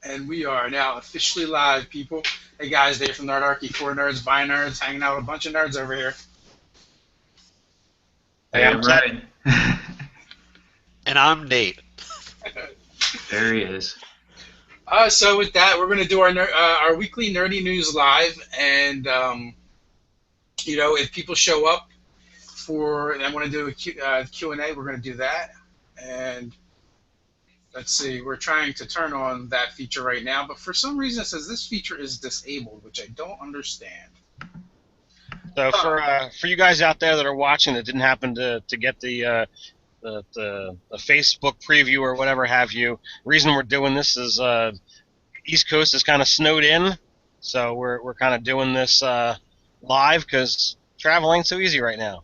And we are now officially live, people. Hey guys, Dave from Nerdarchy, 4 nerds, by nerds, hanging out with a bunch of nerds over here. Hey, Hey, I'm I'm Ted. Ryan. And I'm Nate. There he is. So with that, we're gonna do our weekly nerdy news live, and if people show up and want to do a Q&A, we're gonna do that. And let's see, we're trying to turn on that feature right now, but for some reason it says this feature is disabled, which I don't understand. So for you guys out there that are watching that didn't happen to get the Facebook preview or whatever have you, reason we're doing this is East Coast is kind of snowed in, so we're kind of doing this live because travel ain't so easy right now.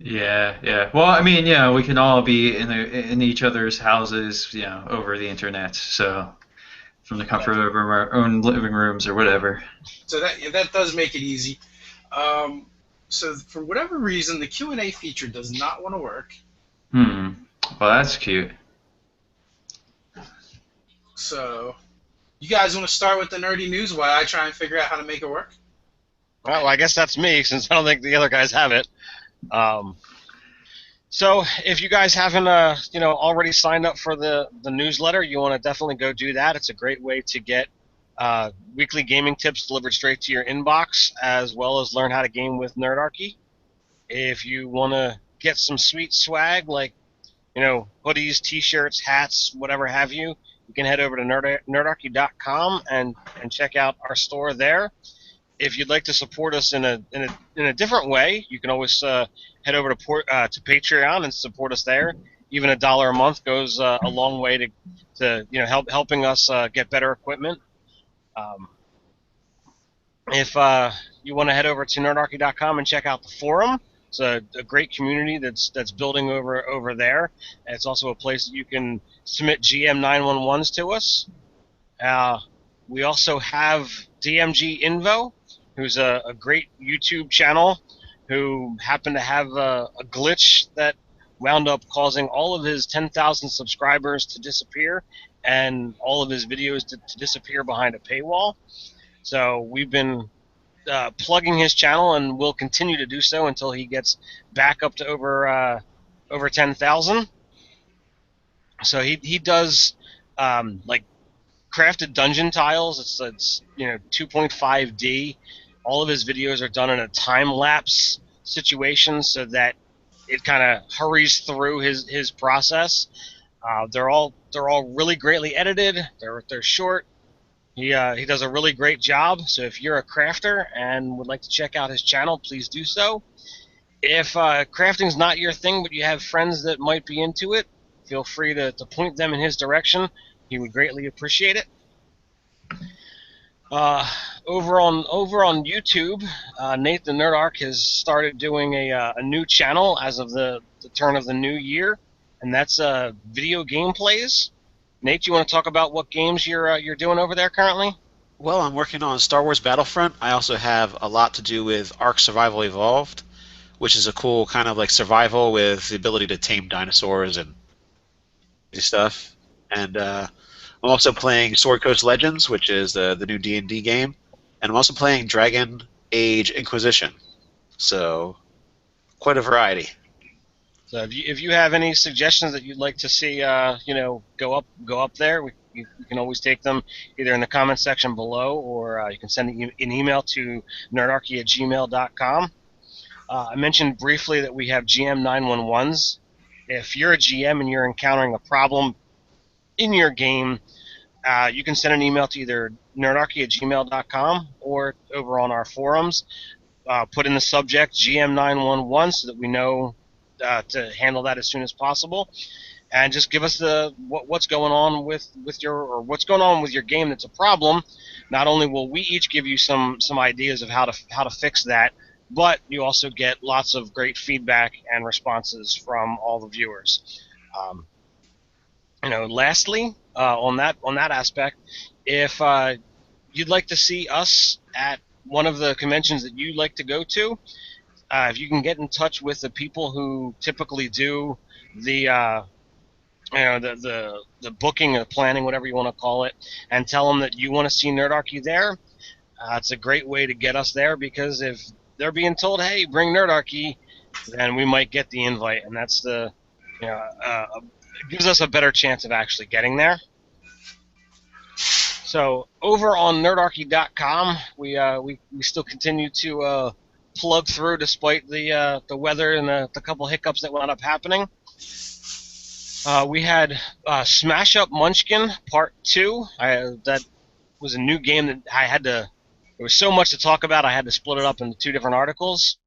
Yeah. Well, I mean, we can all be in each other's houses, over the internet. So from the comfort of our own living rooms or whatever. So that does make it easy. So for whatever reason, the Q&A feature does not want to work. Well, that's cute. So you guys want to start with the nerdy news while I try and figure out how to make it work? Well, I guess that's me since I don't think the other guys have it. So if you guys haven't already signed up for the newsletter, you want to definitely go do that. It's a great way to get weekly gaming tips delivered straight to your inbox, as well as learn how to game with Nerdarchy. If you want to get some sweet swag like hoodies, t-shirts, hats, whatever have you, you can head over to nerdarchy.com and check out our store there. If you'd like to support us in a different way, you can always head over to Patreon and support us there. Even $1 a month goes a long way to helping us get better equipment. If you want to head over to nerdarchy.com and check out the forum, it's a great community that's building over there. And it's also a place that you can submit GM 911s to us. We also have DMG Invo, who's a great YouTube channel who happened to have a glitch that wound up causing all of his 10,000 subscribers to disappear and all of his videos to disappear behind a paywall. So we've been plugging his channel and will continue to do so until he gets back up to over 10,000. So he does like crafted dungeon tiles. It's 2.5D. All of his videos are done in a time lapse situation so that it kind of hurries through his process. They're all really greatly edited. They're short. He does a really great job. So if you're a crafter and would like to check out his channel, please do so. If crafting's not your thing, but you have friends that might be into it, feel free to point them in his direction. He would greatly appreciate it. Over on YouTube, Nate the Nerdarch has started doing a new channel as of the turn of the new year, and that's video gameplays. Nate, you want to talk about what games you're doing over there currently? Well, I'm working on Star Wars Battlefront. I also have a lot to do with Ark Survival Evolved, which is a cool kind of like survival with the ability to tame dinosaurs and stuff. And I'm also playing Sword Coast Legends, which is the new D&D game. And I'm also playing Dragon Age Inquisition. So, quite a variety. So if you have any suggestions that you'd like to see, go up there, you can always take them either in the comment section below, or you can send an email to nerdarchy@gmail.com. I mentioned briefly that we have GM 911s. If you're a GM and you're encountering a problem in your game, you can send an email to either nerdarchy@gmail.com or over on our forums. Put in the subject GM 911 so that we know to handle that as soon as possible, and just give us what's going on with your game that's a problem. Not only will we each give you some ideas of how to fix that, but you also get lots of great feedback and responses from all the viewers. Lastly, on that aspect, if you'd like to see us at one of the conventions that you like to go to, if you can get in touch with the people who typically do the the booking or planning, whatever you want to call it, and tell them that you want to see Nerdarchy there. It's a great way to get us there, because if they're being told, "Hey, bring Nerdarchy," then we might get the invite, and that's it gives us a better chance of actually getting there. So over on Nerdarchy.com, we still continue to plug through despite the weather and the couple hiccups that wound up happening. We had Smash Up Munchkin Part 2. That was a new game that I had to. There was so much to talk about, I had to split it up into 2 different articles.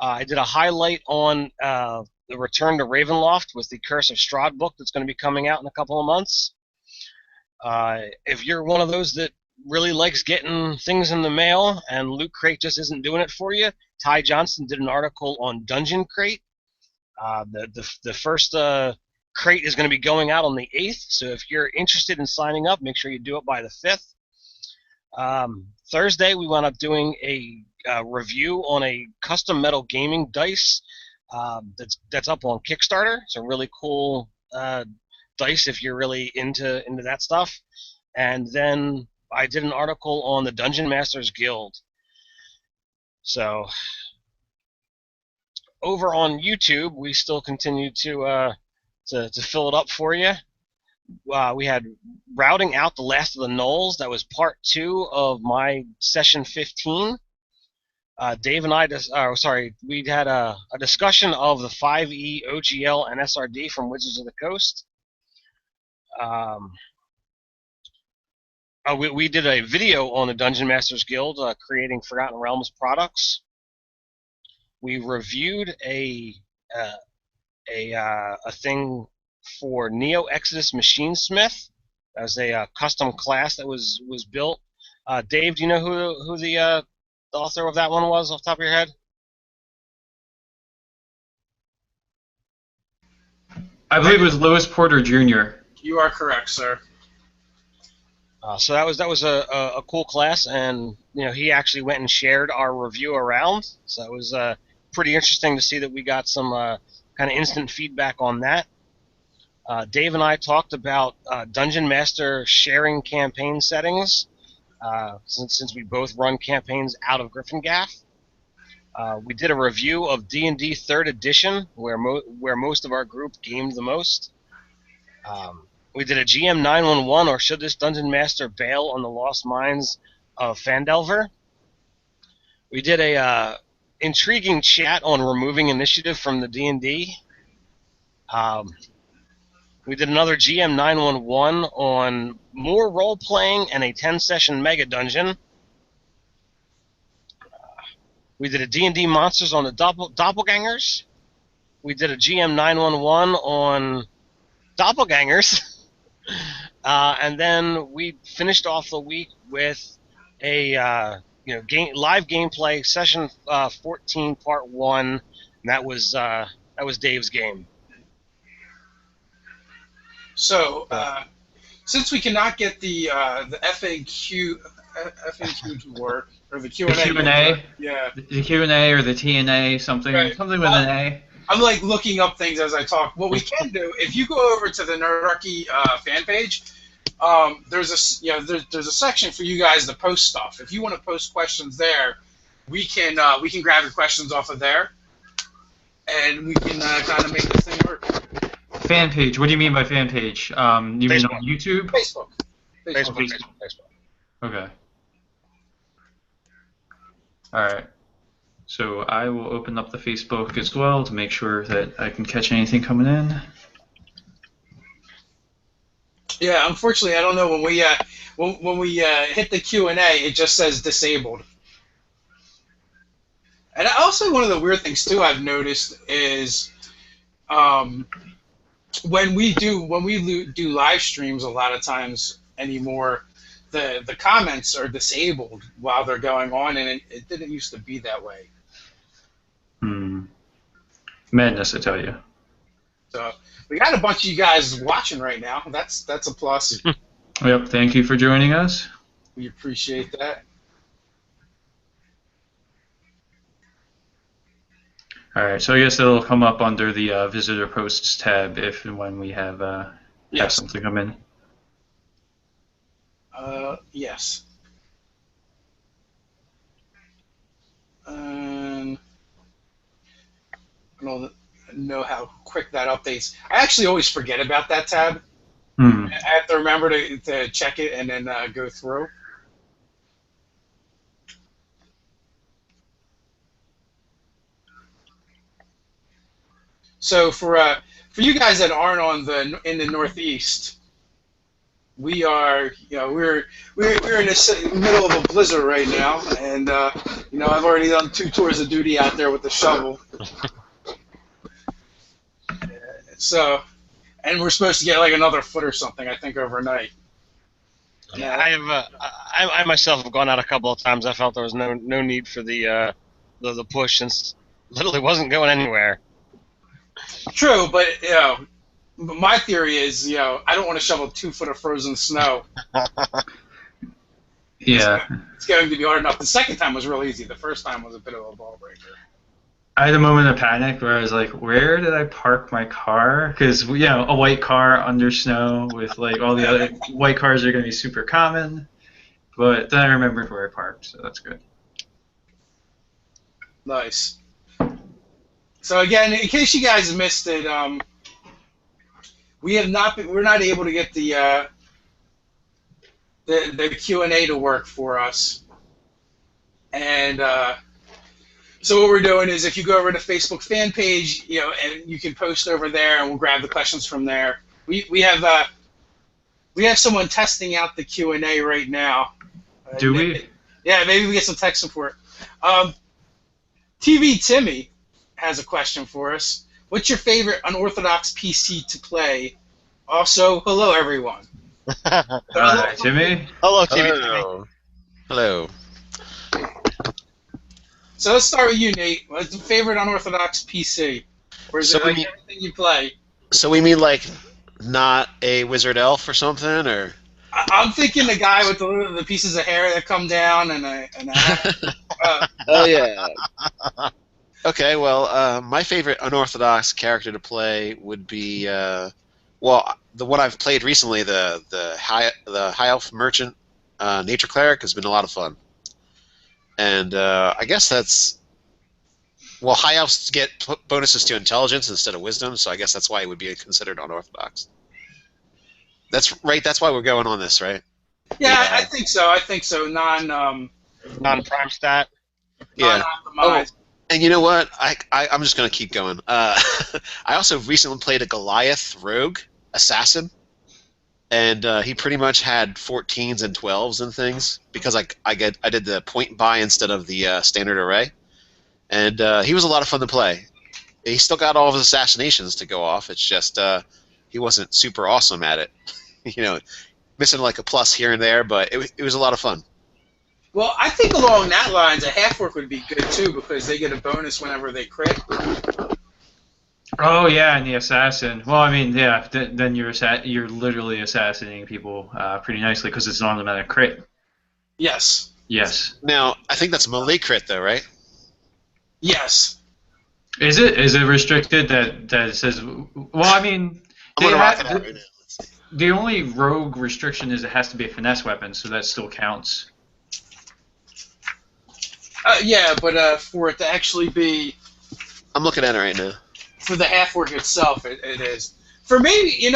I did a highlight on the return to Ravenloft with the Curse of Strahd book that's going to be coming out in a couple of months. If you're one of those that really likes getting things in the mail and Loot Crate just isn't doing it for you, Ty Johnson did an article on Dungeon Crate. The first crate is going to be going out on the 8th, so if you're interested in signing up, make sure you do it by the 5th. Thursday, we wound up doing a review on a custom metal gaming dice that's up on Kickstarter. It's a really cool dice if you're really into that stuff. And then I did an article on the Dungeon Masters Guild. So over on YouTube, we still continue to fill it up for you. We had Routing Out the Last of the Gnolls. That was part 2 of my session 15. Dave and I, we had a discussion of the 5e, OGL, and SRD from Wizards of the Coast. We did a video on the Dungeon Masters Guild creating Forgotten Realms products. We reviewed a thing for Neo Exodus Machinesmith. That was a custom class that was built. Dave, do you know who the author of that one was off the top of your head? I believe it was Lewis Porter Jr. You are correct, sir. So that was a cool class, and he actually went and shared our review around. So it was pretty interesting to see that we got some kind of instant feedback on that. Dave and I talked about Dungeon Master sharing campaign settings, since we both run campaigns out of Gryffindor. We did a review of D&D 3rd Edition, where most of our group gamed the most. We did a GM 911, or should this Dungeon Master bail on the lost mines of Phandelver? We did a intriguing chat on removing initiative from the D&D. We did another GM 911 on more role-playing and a 10-session mega dungeon. We did a D&D Monsters on the Doppelgangers. We did a GM 911 on Doppelgangers. And then we finished off the week with a live gameplay session 14 part 1, and that was Dave's game. So since we cannot get the FAQ to work, or the Q&A, the Q&A or the TNA, something with an A. I'm like looking up things as I talk. What we can do, if you go over to the Nerdarchy fan page, there's a section for you guys to post stuff. If you want to post questions there, we can grab your questions off of there, and we can kind of make this thing work. Fan page. What do you mean by fan page? You Facebook. mean on YouTube? Facebook. Okay. All right. So I will open up the Facebook as well to make sure that I can catch anything coming in. Yeah, unfortunately, I don't know when we hit the Q&A, it just says disabled. And also, one of the weird things too I've noticed is when we do live streams, a lot of times anymore, the comments are disabled while they're going on, and it didn't used to be that way. Madness, I tell you. So we got a bunch of you guys watching right now. That's a plus. Yep. Thank you for joining us. We appreciate that. All right. So I guess it'll come up under the visitor posts tab if and when we have have Yes. something come in. Yes. I don't know how quick that updates. I actually always forget about that tab. Hmm. I have to remember to check it and then go through. So for you guys that aren't in the Northeast, we are we're in the middle of a blizzard right now, and I've already done 2 tours of duty out there with the shovel. So, and we're supposed to get like another foot or something, I think, overnight. Yeah, I myself have gone out a couple of times. I felt there was no need for the push, since literally wasn't going anywhere. True, but my theory is, I don't want to shovel 2 foot of frozen snow. Yeah. It's going to be hard enough. The second time was real easy. The first time was a bit of a ball breaker. I had a moment of panic where I was like, where did I park my car? Because, a white car under snow with, like, all the other white cars are going to be super common. But then I remembered where I parked, so that's good. Nice. So again, in case you guys missed it, we're not able to get the Q&A to work for us. And so what we're doing is, if you go over to the Facebook fan page, and you can post over there, and we'll grab the questions from there. We have someone testing out the Q&A right now. Do we? Yeah, maybe we get some tech support. TV Timmy has a question for us. What's your favorite unorthodox PC to play? Also, hello everyone. Hi, Jimmy. Hello, TV. Hello. Hello. So let's start with you, Nate. What's your favorite unorthodox PC? Or is it like everything you play? So we mean like not a wizard elf or something, or? I'm thinking the guy with the pieces of hair that come down and a Oh yeah. Okay, well, my favorite unorthodox character to play would be, the one I've played recently, the high elf merchant, nature cleric, has been a lot of fun. And I guess high elves get bonuses to intelligence instead of wisdom, so I guess that's why it would be considered unorthodox. That's right. That's why we're going on this, right? Yeah, I think so. Non-prime stat. Yeah. Non-optimized. And you know what? I'm just going to keep going. I also recently played a Goliath rogue assassin, and he pretty much had 14s and 12s and things because I did the point buy instead of the standard array, and he was a lot of fun to play. He still got all of his assassinations to go off. It's just he wasn't super awesome at it. Missing like a plus here and there, but it was a lot of fun. Well, I think along that lines, a half-orc would be good too, because they get a bonus whenever they crit. Oh yeah, and the assassin. Well, I mean, yeah, then you're literally assassinating people pretty nicely because it's an automatic crit. Yes. Yes. Now, I think that's melee crit though, right? Yes. Is it restricted that it says? Well, I mean, I'm gonna rock it out right now. the only rogue restriction is it has to be a finesse weapon, so that still counts. Yeah, but for it to actually be... I'm looking at it right now. For the half-orc itself, it is. For me,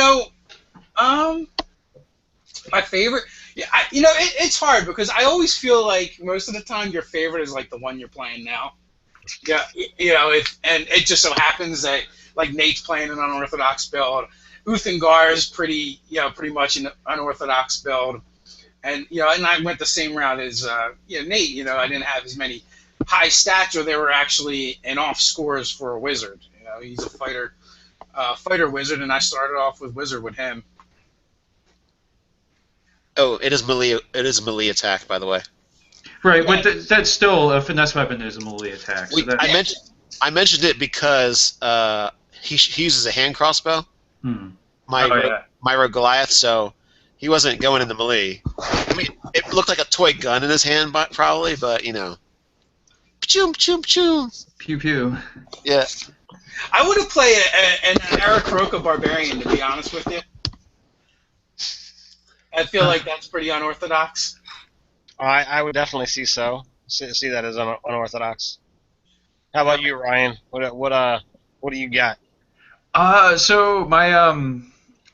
my favorite... Yeah, it's hard, because I always feel like most of the time your favorite is like the one you're playing now. Yeah, and it just so happens that like Nate's playing an unorthodox build. Uthengar is pretty much an unorthodox build. And and I went the same route as Nate. I didn't have as many high stats, or they were actually an off scores for a wizard. He's a fighter wizard, and I started off with wizard with him. Oh, it is melee. It is a melee attack, by the way. Right, but that's still a finesse weapon is a melee attack. So I mentioned it because he uses a hand crossbow. My rogue Goliath, so he wasn't going in the melee. I mean, it looked like a toy gun in his hand, probably, but choom choom choom. Pew pew. Yeah. I would have played an Aarakocra barbarian, to be honest with you. I feel like that's pretty unorthodox. I would definitely see that as unorthodox. How about you, Ryan? What do you got? So my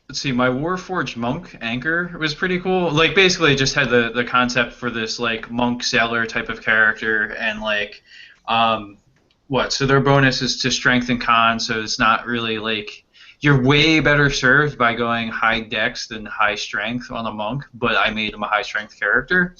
let's see, my Warforged monk anchor was pretty cool. Like basically, it just had the concept for this like monk sailor type of character, and like, what? So their bonus is to strength and con, so it's not really like you're way better served by going high dex than high strength on a monk. But I made him a high strength character.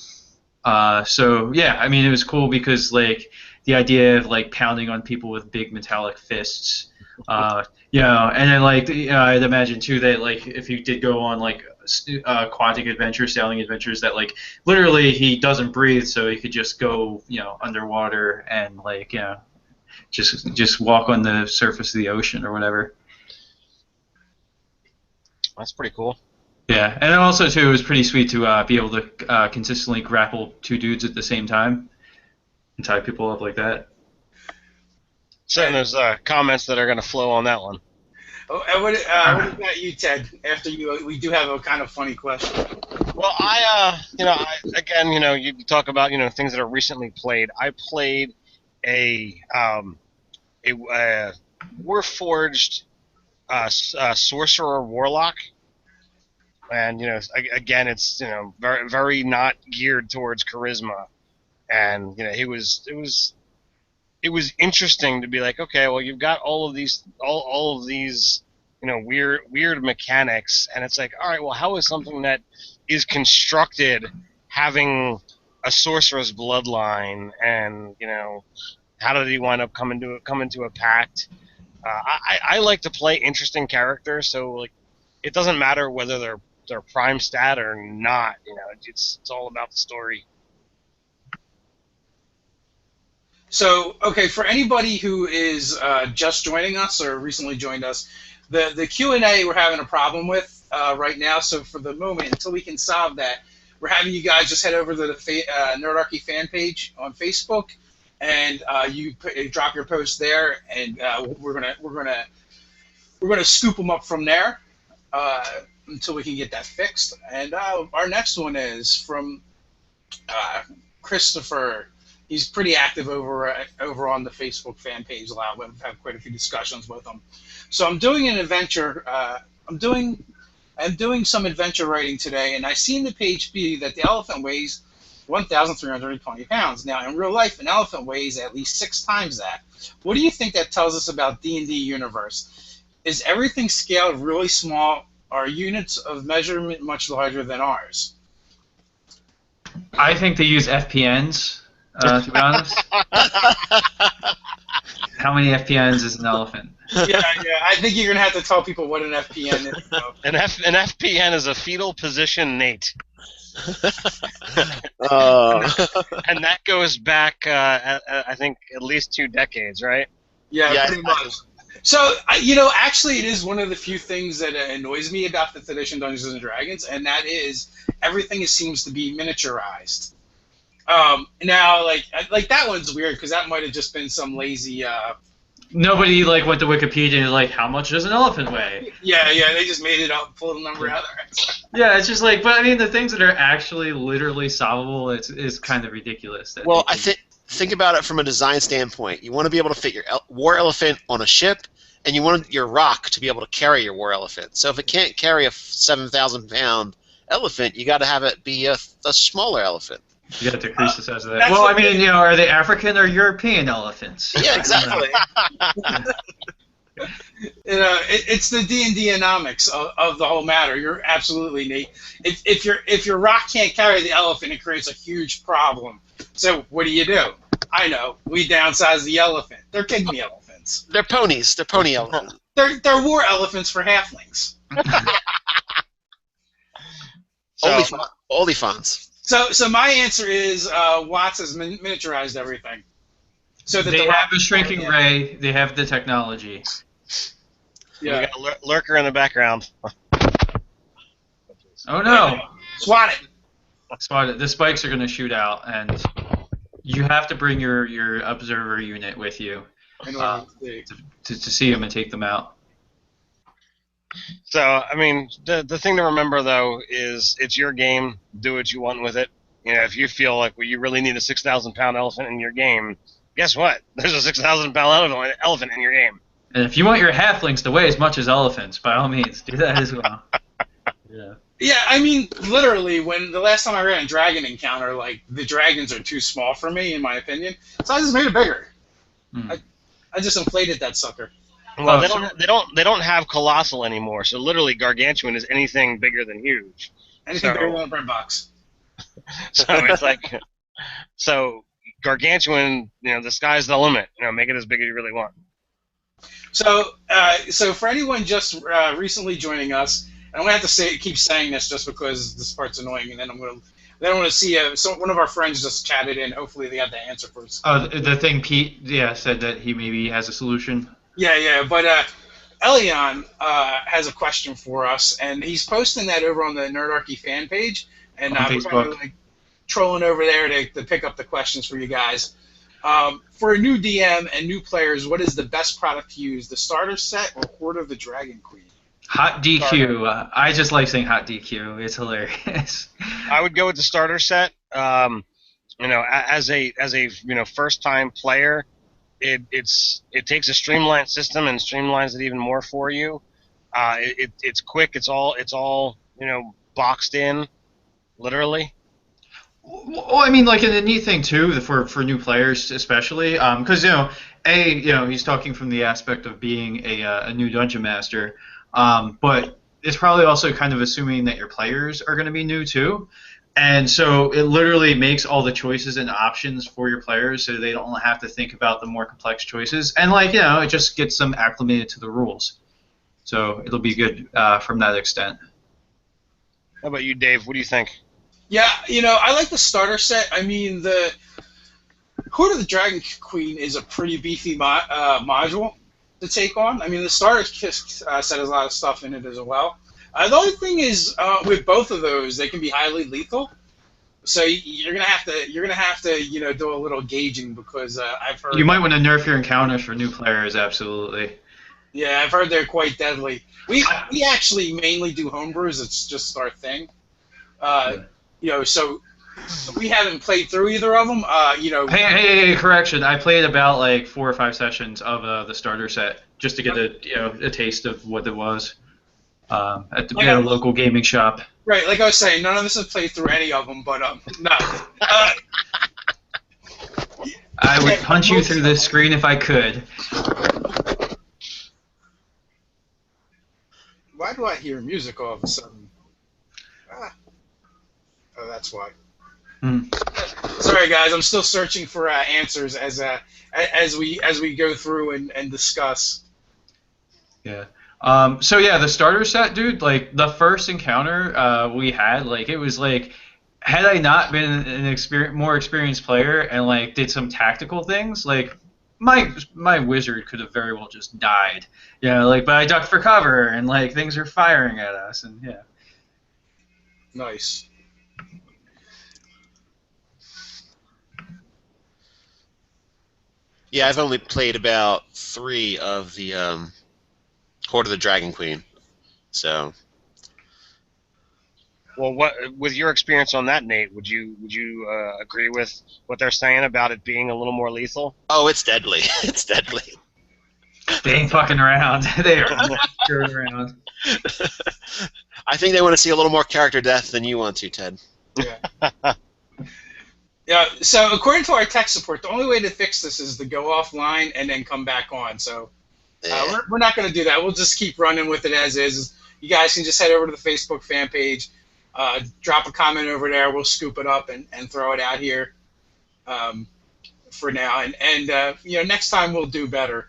So yeah, I mean it was cool because like the idea of like pounding on people with big metallic fists. And then like I'd imagine too that like if you did go on like aquatic adventures, sailing adventures, that like literally he doesn't breathe, so he could just go underwater and like just walk on the surface of the ocean or whatever. That's pretty cool. Yeah, and also too, it was pretty sweet to be able to consistently grapple two dudes at the same time and tie people up like that. Certain there's comments that are going to flow on that one. Oh, and what about you, Ted? After you, we do have a kind of funny question. Well, again, you talk about things that are recently played. I played a Warforged sorcerer warlock. And again, it's very very not geared towards charisma, and it was interesting to be like, okay, well you've got all of these weird mechanics, and it's like, all right, well how is something that is constructed having a sorcerer's bloodline, and how did he wind up come into a pact? I like to play interesting characters, so like it doesn't matter whether they're prime stat or not. It's all about the story. So, okay, for anybody who is just joining us or recently joined us, the Q&A we're having a problem with right now. So for the moment, until we can solve that, we're having you guys just head over to the Nerdarchy fan page on Facebook, and you drop your post there, and we're gonna scoop them up from there. Until we can get that fixed. And our next one is from Christopher. He's pretty active over on the Facebook fan page a lot. We've had quite a few discussions with him. So I'm doing an adventure. I'm doing some adventure writing today, and I see in the page B that the elephant weighs 1,320 pounds. Now, in real life, an elephant weighs at least 6 times that. What do you think that tells us about D&D universe? Is everything scaled really small? Are units of measurement much larger than ours? I think they use FPNs, to be honest. How many FPNs is an elephant? Yeah. I think you're going to have to tell people what an FPN is. So. An FPN is a fetal position Nate. And that goes back, I think, at least 2 decades, right? Yeah, pretty much. So, actually it is one of the few things that annoys me about 5th edition Dungeons & Dragons, and that is everything seems to be miniaturized. Now, like that one's weird, because that might have just been some lazy... Nobody, went to Wikipedia and, how much does an elephant weigh? Yeah, they just made it up, pulled a number out there. Yeah, it's just but I mean, the things that are actually literally solvable, is kind of ridiculous. Well, think about it from a design standpoint. You want to be able to fit your war elephant on a ship, and you want your rock to be able to carry your war elephant. So if it can't carry a 7,000-pound elephant, you got to have it be a smaller elephant. You got to decrease the size of that. Well, I mean, are they African or European elephants? Yeah, exactly. It's the D&D-onomics of the whole matter. You're absolutely, Nate. If your rock can't carry the elephant, it creates a huge problem. So what do? I know. We downsize the elephant. They're pygmy elephants. They're ponies. They're pony elephants. They're war elephants for halflings. Olifants. So my answer is Watts has miniaturized everything. So that they have a shrinking ray. They have the technology. Yeah. We got a lurker in the background. Oh no! Swat it. Swat it. The spikes are going to shoot out, and you have to bring your observer unit with you to see them and take them out. So, I mean, the thing to remember though is it's your game. Do what you want with it. You know, if you feel like you really need a 6,000 pound elephant in your game, guess what? There's a 6,000 pound elephant in your game. And if you want your halflings to weigh as much as elephants, by all means, do that as well. Yeah. Yeah, I mean, literally, when the last time I ran a dragon encounter, like the dragons are too small for me, in my opinion. So I just made it bigger. Hmm. I just inflated that sucker. Well, they don't have colossal anymore. So literally, gargantuan is anything bigger than huge. Anything bigger than a bread box. So it's like, so gargantuan. You know, the sky's the limit. You know, make it as big as you really want. So, so for anyone just recently joining us, and I'm gonna have to keep saying this just because this part's annoying, and then I'm gonna see one of our friends just chatted in. Hopefully, they got the answer for us. Oh, the thing Pete, said that he maybe has a solution. Yeah, but Elion has a question for us, and he's posting that over on the Nerdarchy fan page, and On we're Facebook. kind of like trolling over there to pick up the questions for you guys. For a new DM and new players, what is the best product to use, the starter set or Hoard of the Dragon Queen? Hot DQ. I just like saying hot DQ. It's hilarious. I would go with the starter set. You know, as a first time player, it takes a streamlined system and streamlines it even more for you. It's quick. It's all boxed in, literally. Well, I mean, like, and the neat thing too for new players, especially, because he's talking from the aspect of being a new dungeon master, but it's probably also kind of assuming that your players are going to be new too, and so it literally makes all the choices and options for your players, so they don't have to think about the more complex choices, and it just gets them acclimated to the rules, so it'll be good from that extent. How about you, Dave? What do you think? Yeah, I like the starter set. I mean, the Hoard of the Dragon Queen is a pretty beefy module to take on. I mean, the starter set has a lot of stuff in it as well. The only thing is, with both of those, they can be highly lethal. So you're gonna have to do a little gauging, because I've heard you might want to nerf your encounters for new players. Absolutely. Yeah, I've heard they're quite deadly. We actually mainly do homebrews. It's just our thing. So we haven't played through either of them. Hey, correction. I played about like 4 or 5 sessions of the starter set just to get a taste of what it was at the local gaming shop. Right, like I was saying, none of us have played through any of them, but no. I would punch you through the screen if I could. Why do I hear music all of a sudden? Oh, that's why. Sorry, guys. I'm still searching for answers as we go through and discuss. Yeah. So yeah, the starter set, dude. Like the first encounter we had, like it was like, had I not been an more experienced player and like did some tactical things, like my wizard could have very well just died. But I ducked for cover and like things are firing at us, and yeah. Nice. Yeah, I've only played about 3 of the Hoard of the Dragon Queen, so. Well, with your experience on that, Nate, would you agree with what they're saying about it being a little more lethal? Oh, it's deadly. It's deadly. They ain't fucking around. They are screwing around. I think they want to see a little more character death than you want to, Ted. Yeah. Yeah. So according to our tech support, the only way to fix this is to go offline and then come back on. So we're not going to do that. We'll just keep running with it as is. You guys can just head over to the Facebook fan page, drop a comment over there. We'll scoop it up and throw it out here for now. And next time we'll do better.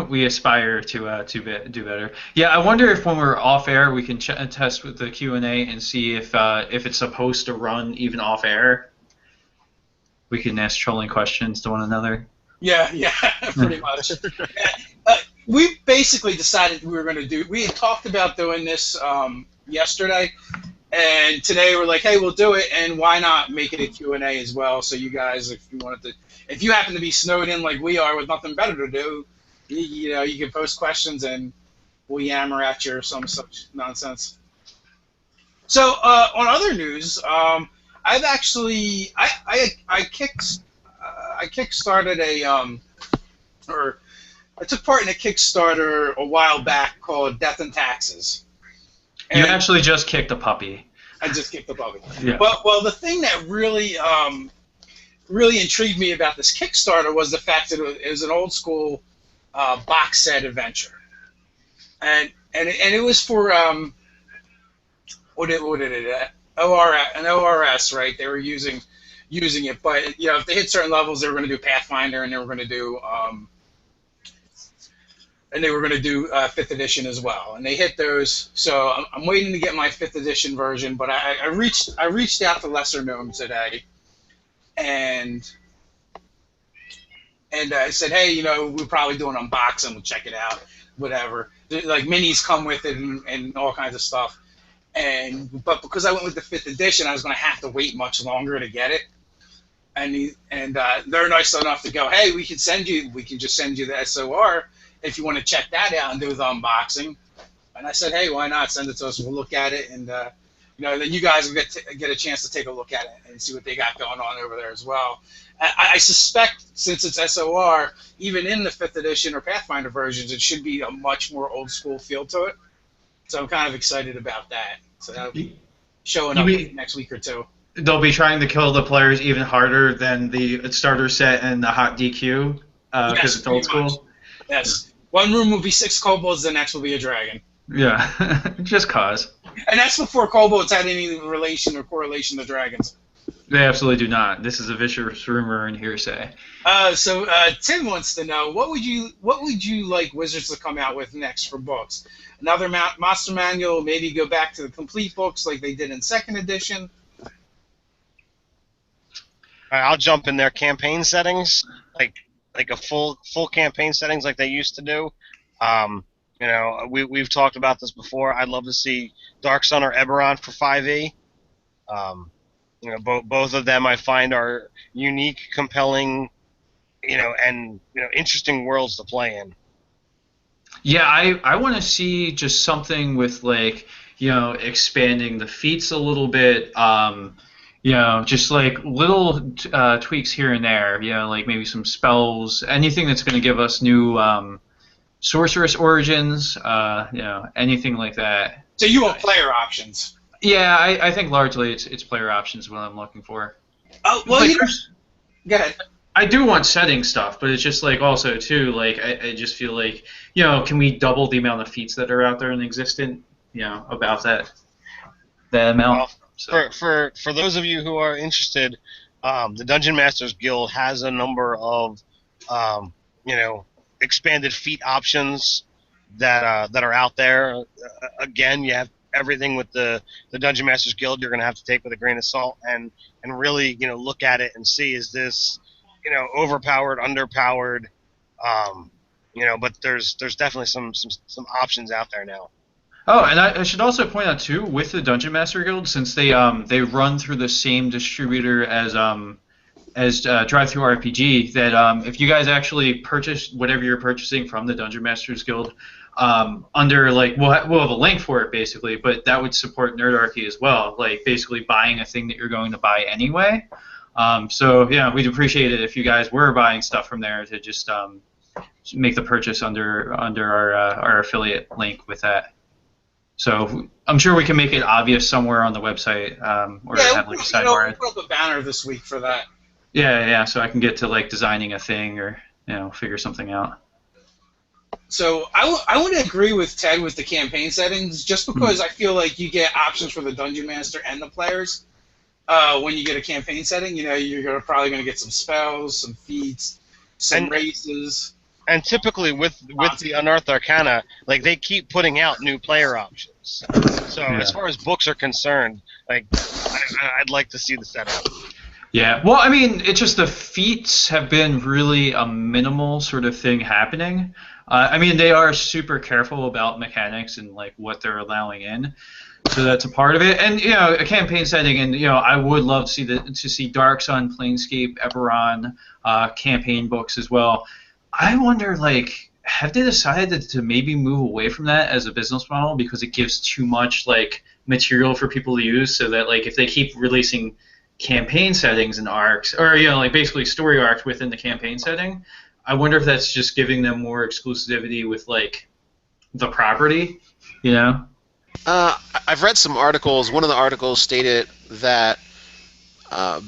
We aspire to do better. Yeah, I wonder if when we're off air we can test with the Q&A and see if it's supposed to run even off air. We can ask trolling questions to one another. Yeah, pretty much. We basically decided we were going to do. We had talked about doing this yesterday, and today we're like, hey, we'll do it, and why not make it a Q&A as well? So you guys, if you happen to be snowed in like we are with nothing better to do, you can post questions and will yammer at you or some such nonsense. So on other news, I've actually I kickstarted or I took part in a Kickstarter a while back called Death and Taxes. You And actually just kicked a puppy. I just kicked the puppy. Yeah. Well, the thing that really intrigued me about this Kickstarter was the fact that it was an old school box set adventure, and it was for what did it an ORS, right? They were using it, but if they hit certain levels, they were going to do Pathfinder, and they were going to do 5th edition as well, and they hit those. So I'm waiting to get my 5th edition version, but I reached out to Lesser Gnome today, and I said, hey, we'll probably do an unboxing, we'll check it out, whatever. Like minis come with it and all kinds of stuff, but because I went with the 5th edition, I was going to have to wait much longer to get it. And they're nice enough to go, hey, we can just send you the SOR if you want to check that out and do the unboxing. And I said, hey, why not? Send it to us. We'll look at it, and then you guys will get a chance to take a look at it and see what they got going on over there as well. I suspect, since it's SOR, even in the 5th edition or Pathfinder versions, it should be a much more old school feel to it. So I'm kind of excited about that. So that'll be showing up next week or two. They'll be trying to kill the players even harder than the starter set and the hot DQ because it's old school. Yes. One room will be 6 kobolds, the next will be a dragon. Yeah, just cause. And that's before kobolds had any relation or correlation to dragons. They absolutely do not. This is a vicious rumor and hearsay. So Tim wants to know, what would you like Wizards to come out with next for books? Another Monster Manual, maybe go back to the complete books like they did in 2nd edition? I'll jump in there. Campaign settings, like a full campaign settings like they used to do. We've talked about this before. I'd love to see Dark Sun or Eberron for 5e. Both of them I find are unique, compelling, and interesting worlds to play in. Yeah, I want to see just something with expanding the feats a little bit. Just like little tweaks here and there. Like maybe some spells, anything that's going to give us new sorceress origins. Anything like that. So you want player options? Yeah, I think largely it's player options what I'm looking for. Oh well, go ahead. I do want setting stuff, but it's just also too I just feel can we double the amount of feats that are out there and existent? About that amount. Well, so. For those of you who are interested, the Dungeon Masters Guild has a number of expanded feat options that are out there. Again, you have everything with the Dungeon Masters Guild you're going to have to take with a grain of salt and really look at it and see, is this overpowered, underpowered, but there's definitely some options out there now. Oh, and I should also point out too, with the Dungeon Master Guild, since they run through the same distributor as Drive-Thru RPG, that if you guys actually purchase whatever you're purchasing from the Dungeon Masters Guild, under we'll have a link for it basically, but that would support Nerdarchy as well, basically buying a thing that you're going to buy anyway. So yeah, we'd appreciate it if you guys were buying stuff from there to just make the purchase under our affiliate link with that. So I'm sure we can make it obvious somewhere on the website, or have a sidebar. We'll put up a banner this week for that. Yeah. So I can get to designing a thing or figure something out. So I want to agree with Ted with the campaign settings, just because I feel like you get options for the Dungeon Master and the players. When you get a campaign setting, you're probably going to get some spells, some feats, some races. And typically with the Unearthed Arcana, they keep putting out new player options. So as far as books are concerned, I'd like to see the setup. Yeah, well, I mean, it's just the feats have been really a minimal sort of thing happening. I mean, they are super careful about mechanics and what they're allowing in. So that's a part of it, and a campaign setting, and I would love to see Dark Sun, Planescape, Eberron, campaign books as well. I wonder, have they decided to maybe move away from that as a business model because it gives too much like material for people to use, so that like if they keep releasing campaign settings and arcs, or like basically story arcs within the campaign setting, I wonder if that's just giving them more exclusivity with like the property, you know? I've read some articles. One of the articles stated that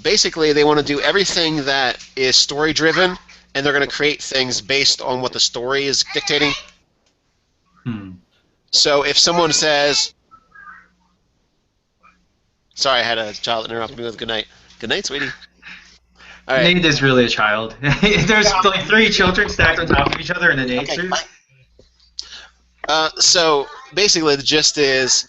basically they want to do everything that is story driven, and they're going to create things based on what the story is dictating. So if someone says, sorry, I had a child interrupt me with good night. Good night, sweetie. All right. Nate is really a child. There's like 3 children stacked on top of each other in a Nate suit. So basically, the gist is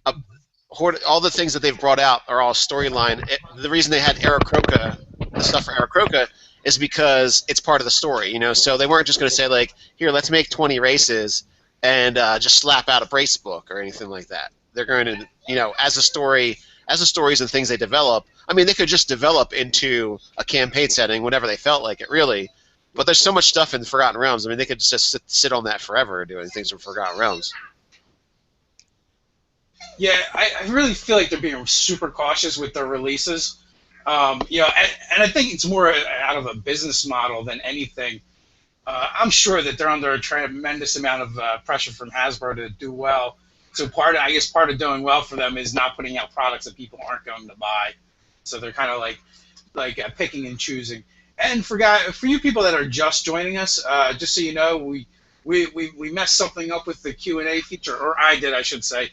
all the things that they've brought out are all storyline. The reason they had Aarakocra, the stuff for Aarakocra, is because it's part of the story. So they weren't just going to say like, here, let's make 20 races and just slap out a race book or anything like that. They're going to, as the stories and things they develop. I mean, they could just develop into a campaign setting whenever they felt like it, really. But there's so much stuff in Forgotten Realms. I mean, they could just sit on that forever doing things from Forgotten Realms. Yeah, I really feel like they're being super cautious with their releases. And I think it's more out of a business model than anything. I'm sure that they're under a tremendous amount of pressure from Hasbro to do well. So part of doing well for them is not putting out products that people aren't going to buy. So they're kind of like picking and choosing. And for you people that are just joining us, just so you know, we messed something up with the Q&A feature, or I did, I should say.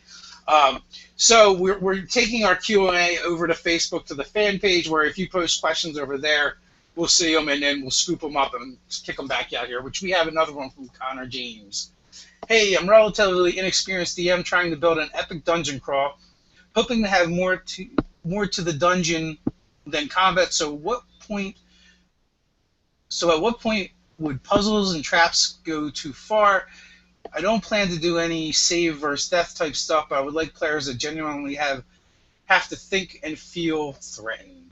So we're taking our Q&A over to Facebook to the fan page, where if you post questions over there, we'll see them and then we'll scoop them up and kick them back out here. Which we have another one from Connor James. Hey, I'm relatively inexperienced DM trying to build an epic dungeon crawl, hoping to have more to the dungeon than combat. So at what point would puzzles and traps go too far? I don't plan to do any save versus death type stuff, but I would like players that genuinely have to think and feel threatened.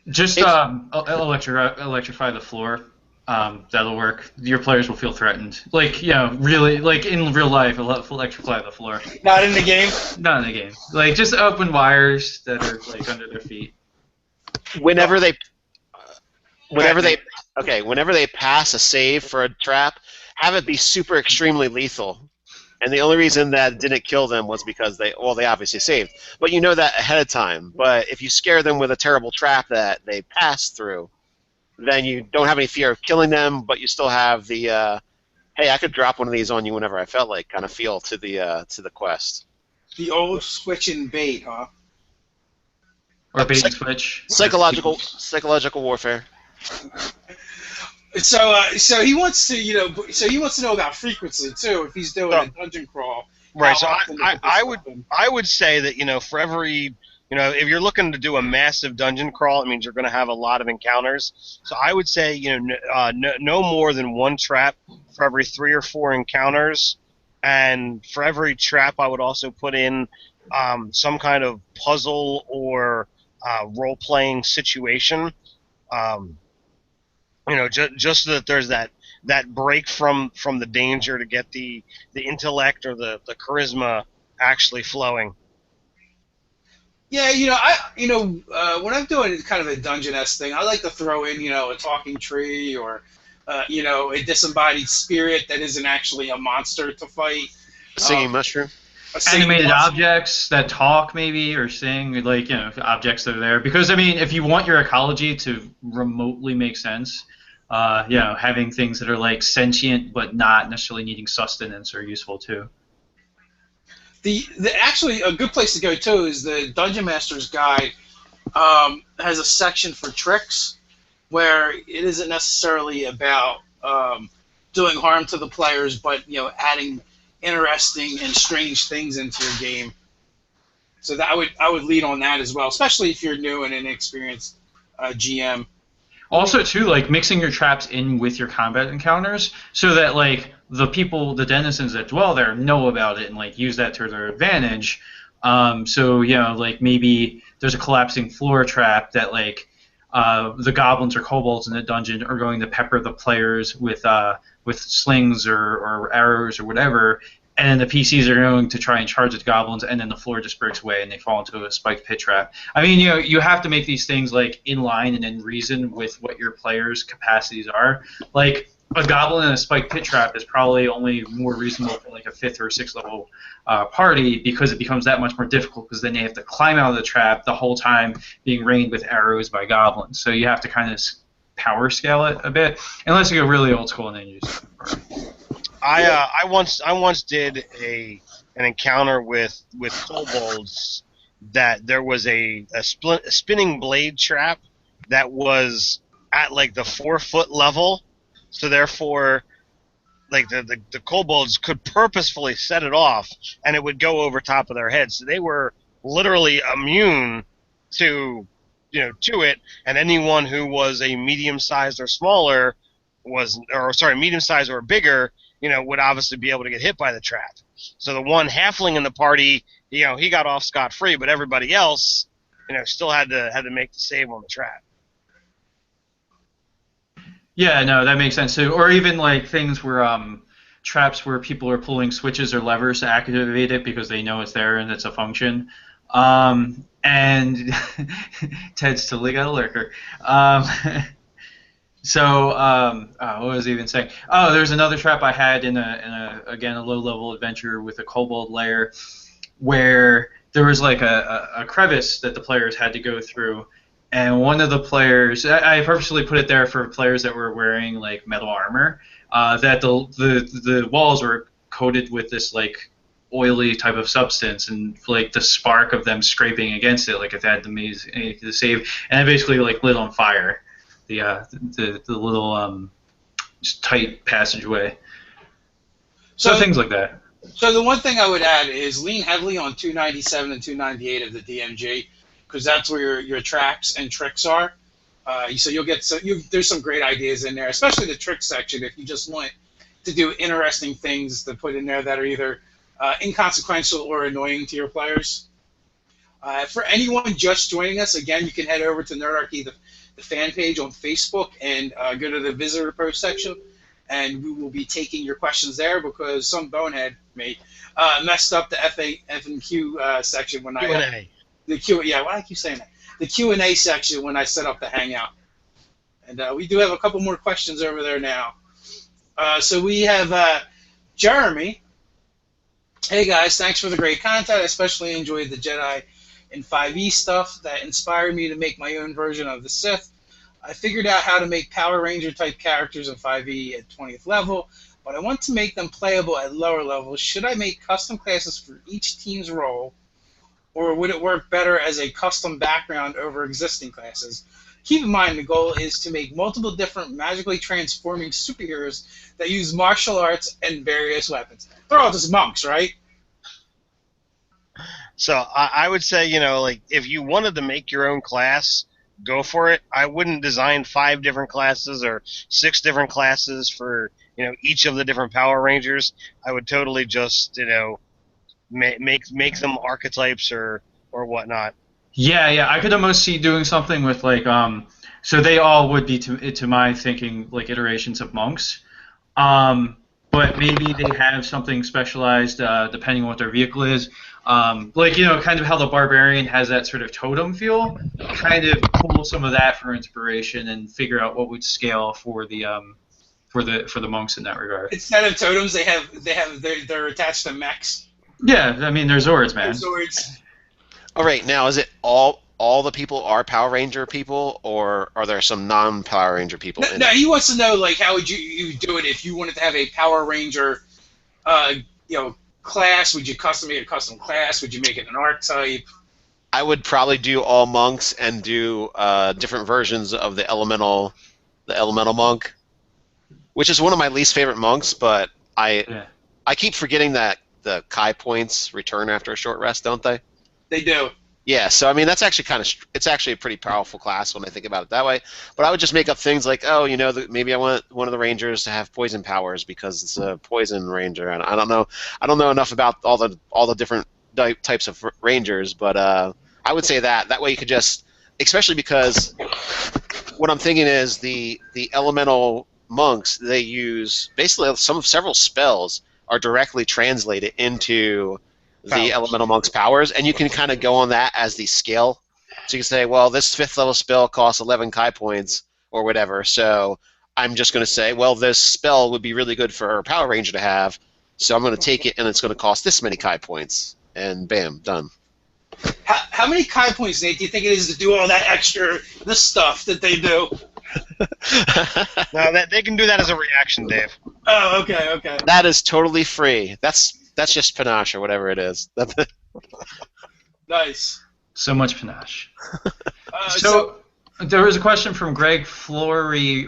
Just electrify the floor. That'll work. Your players will feel threatened. Like, really, like in real life, electrify the floor. Not in the game? Not in the game. Like, just open wires that are, like, under their feet. Whenever they pass a save for a trap, have it be super extremely lethal. And the only reason that didn't kill them was because they obviously saved. But you know that ahead of time. But if you scare them with a terrible trap that they pass through, then you don't have any fear of killing them, but you still have the, hey, I could drop one of these on you whenever I felt like kind of feel to the quest. The old switch and bait, huh? Or bait and switch. Psychological warfare. So he wants to know about frequency too. If he's doing a dungeon crawl, right? So I would say that for every if you're looking to do a massive dungeon crawl, it means you're going to have a lot of encounters. So I would say no more than one trap for every 3 or 4 encounters, and for every trap I would also put in some kind of puzzle or role-playing situation. Just so that there's that break from the danger to get the intellect or the charisma actually flowing. Yeah, when I'm doing kind of a dungeon-esque thing, I like to throw in, a talking tree or, a disembodied spirit that isn't actually a monster to fight. Singing mushroom. Animated objects that talk, maybe, or sing, like, objects that are there. Because, I mean, if you want your ecology to remotely make sense, having things that are, like, sentient but not necessarily needing sustenance are useful, too. Actually, a good place to go, too, is the Dungeon Master's Guide has a section for tricks where it isn't necessarily about doing harm to the players, but, adding interesting and strange things into your game. So that I would lead on that as well, especially if you're new and inexperienced GM. Also, too, like, mixing your traps in with your combat encounters so that, like, the denizens that dwell there know about it and, like, use that to their advantage. So, like, maybe there's a collapsing floor trap that, like, the goblins or kobolds in the dungeon are going to pepper the players with slings or arrows or whatever, and then the PCs are going to try and charge at the goblins, and then the floor just breaks away and they fall into a spiked pit trap. I mean, you have to make these things like in line and in reason with what your players' capacities are. Like a goblin in a spiked pit trap is probably only more reasonable for like a 5th or 6th level party, because it becomes that much more difficult, because then they have to climb out of the trap the whole time being rained with arrows by goblins. So you have to kind of power scale it a bit, unless you go really old school and then you just. I once did an encounter with kobolds that there was a spinning blade trap that was at like the 4-foot level, so therefore like the kobolds could purposefully set it off and it would go over top of their heads, so they were literally immune to it, and anyone who was a medium-sized or smaller medium-sized or bigger, would obviously be able to get hit by the trap. So the one halfling in the party, he got off scot-free, but everybody else, still had to make the save on the trap. Yeah, no, that makes sense too. Or even like things where traps where people are pulling switches or levers to activate it because they know it's there and it's a function. And Ted's totally got a lurker. What was I even saying? Oh, there's another trap I had in a low-level adventure with a kobold lair, where there was like a crevice that the players had to go through, and one of the players, I purposely put it there for players that were wearing like metal armor, that the walls were coated with this like oily type of substance, and like the spark of them scraping against it, like if they had to make the save, and it basically like lit on fire the little tight passageway. So things like that. So the one thing I would add is lean heavily on 297 and 298 of the DMG, because that's where your traps and tricks are. So you'll get there's some great ideas in there, especially the trick section. If you just want to do interesting things to put in there that are either inconsequential or annoying to your players. For anyone just joining us, again, you can head over to Nerdarchy, the fan page on Facebook, and go to the visitor post section, and we will be taking your questions there, because some bonehead messed up the FAQ section when Q&A. Why do I keep saying that? The Q&A section when I set up the Hangout. And we do have a couple more questions over there now. So we have Jeremy. Hey guys, thanks for the great content. I especially enjoyed the Jedi and 5e stuff that inspired me to make my own version of the Sith. I figured out how to make Power Ranger type characters in 5e at 20th level, but I want to make them playable at lower levels. Should I make custom classes for each team's role, or would it work better as a custom background over existing classes? Keep in mind the goal is to make multiple different magically transforming superheroes that use martial arts and various weapons. They're all just monks, right? So I would say, like if you wanted to make your own class, go for it. I wouldn't design 5 different classes or 6 different classes for each of the different Power Rangers. I would totally just make them archetypes or whatnot. Yeah, I could almost see doing something with like so they all would be to my thinking like iterations of monks, but maybe they have something specialized depending on what their vehicle is. Like kind of how the barbarian has that sort of totem feel. Kind of pull some of that for inspiration and figure out what would scale for the monks in that regard. Instead of totems, they're attached to mechs. Yeah, I mean they're Zords, man. They're Zords. All right, now is it all the people are Power Ranger people, or are there some non-Power Ranger people? No, he wants to know like how would you do it if you wanted to have a Power Ranger, class? Would you make a custom class? Would you make it an archetype? I would probably do all monks and do different versions of the elemental monk, which is one of my least favorite monks. But I keep forgetting that the Kai points return after a short rest, don't they? They do. Yeah, so I mean that's actually it's actually a pretty powerful class when I think about it that way. But I would just make up things like, maybe I want one of the Rangers to have poison powers because it's a poison Ranger, and I don't know enough about all the different types of Rangers, but I would say that way you could just especially because what I'm thinking is the elemental monks, they use basically several spells are directly translated into the Powers. elemental monk's powers, and you can kind of go on that as the scale. So you can say, well, this 5th level spell costs 11 Kai points or whatever, so I'm just going to say, well, this spell would be really good for a Power Ranger to have, so I'm going to take it, and it's going to cost this many Kai points, and bam, done. How many Kai points, Nate, do you think it is to do all that extra, the stuff that they do? No, they can do that as a reaction, Dave. Oh, okay, okay. That is totally free. That's just panache or whatever it is. Nice. So much panache. So There was a question from Greg Florielli.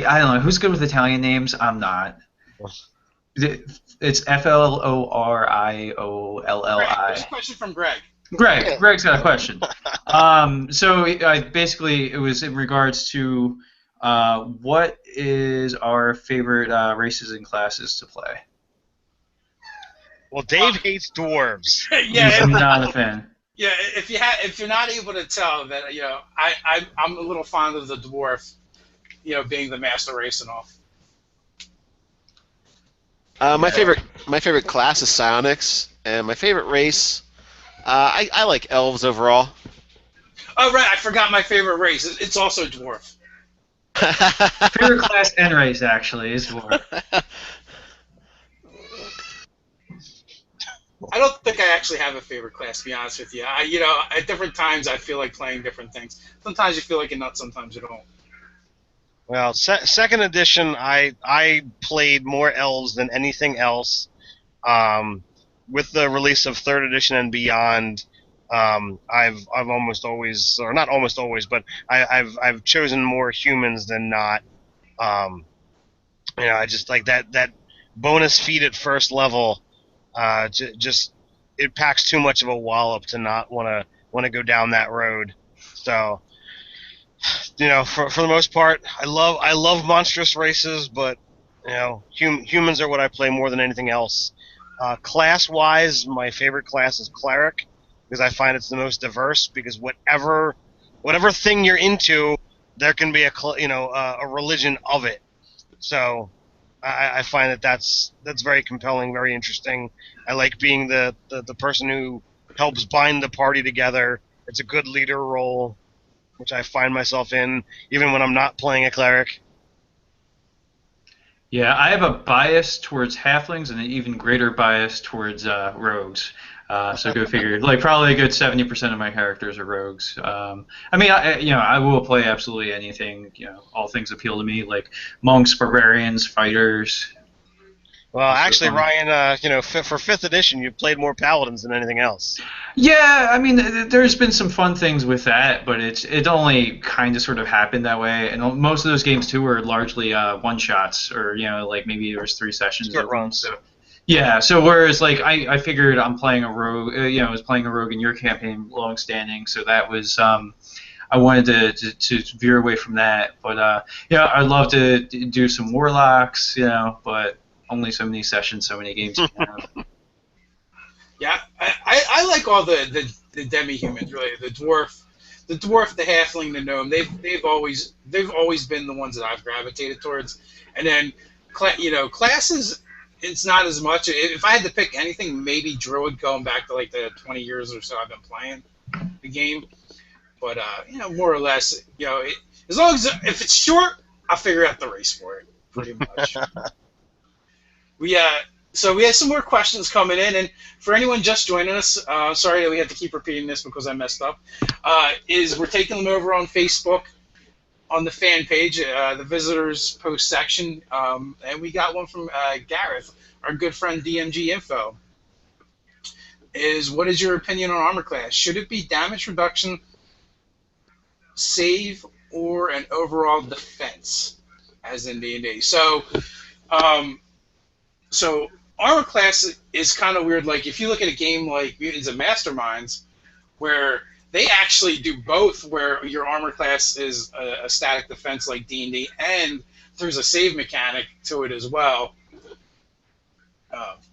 I don't know. Who's good with Italian names? I'm not. It's Floriolli. there's a question from Greg. Greg's got a question. So basically, it was in regards to what is our favorite races and classes to play? Well, Dave hates dwarves. Yeah, I'm not a fan. yeah. If you're not able to tell that, I'm a little fond of the dwarf, being the master race and all. My favorite class is Psionics, and my favorite race, I like elves overall. Oh right, I forgot my favorite race. It's also dwarf. Favorite class and race actually is dwarf. I don't think I actually have a favorite class, to be honest with you. At different times I feel like playing different things. Sometimes you feel like you're nuts, sometimes you don't. Well, second edition, I played more elves than anything else. With the release of third edition and beyond, I've almost always, or not almost always, but I've chosen more humans than not. I just like that bonus feat at first level. Just it packs too much of a wallop to not want to go down that road. So, for the most part, I love monstrous races, but humans are what I play more than anything else. Class-wise, my favorite class is cleric because I find it's the most diverse. Because whatever thing you're into, there can be a religion of it. So I find that's very compelling, very interesting. I like being the person who helps bind the party together. It's a good leader role, which I find myself in, even when I'm not playing a cleric. Yeah, I have a bias towards halflings and an even greater bias towards rogues. So go figure. Like probably a good 70% of my characters are rogues. I will play absolutely anything. All things appeal to me, like monks, barbarians, fighters. Well, actually, Ryan, for 5th edition, you played more paladins than anything else. Yeah, I mean, there's been some fun things with that, but it only kind of sort of happened that way. And most of those games too were largely one shots, or like maybe there was 3 sessions. Short runs. So, yeah. So whereas like I figured I'm playing a rogue, I was playing a rogue in your campaign, long standing. So that was I wanted to veer away from that, but I'd love to do some warlocks, but only so many sessions, so many games. Yeah, I like all the demi-humans, really. The dwarf, the halfling, the gnome. They've always been the ones that I've gravitated towards. And then, classes, it's not as much. If I had to pick anything, maybe Druid, going back to like the 20 years or so I've been playing the game. But more or less, as long as if it's short, I'll figure out the race for it, pretty much. So we have some more questions coming in, and for anyone just joining us, sorry that we have to keep repeating this because I messed up, is we're taking them over on Facebook, on the fan page, the visitors post section, and we got one from Gareth, our good friend DMG Info. What is your opinion on armor class? Should it be damage reduction, save, or an overall defense, as in D&D? So armor class is kind of weird. Like if you look at a game like Mutants and Masterminds, where they actually do both, where your armor class is a static defense like D&D, and there's a save mechanic to it as well.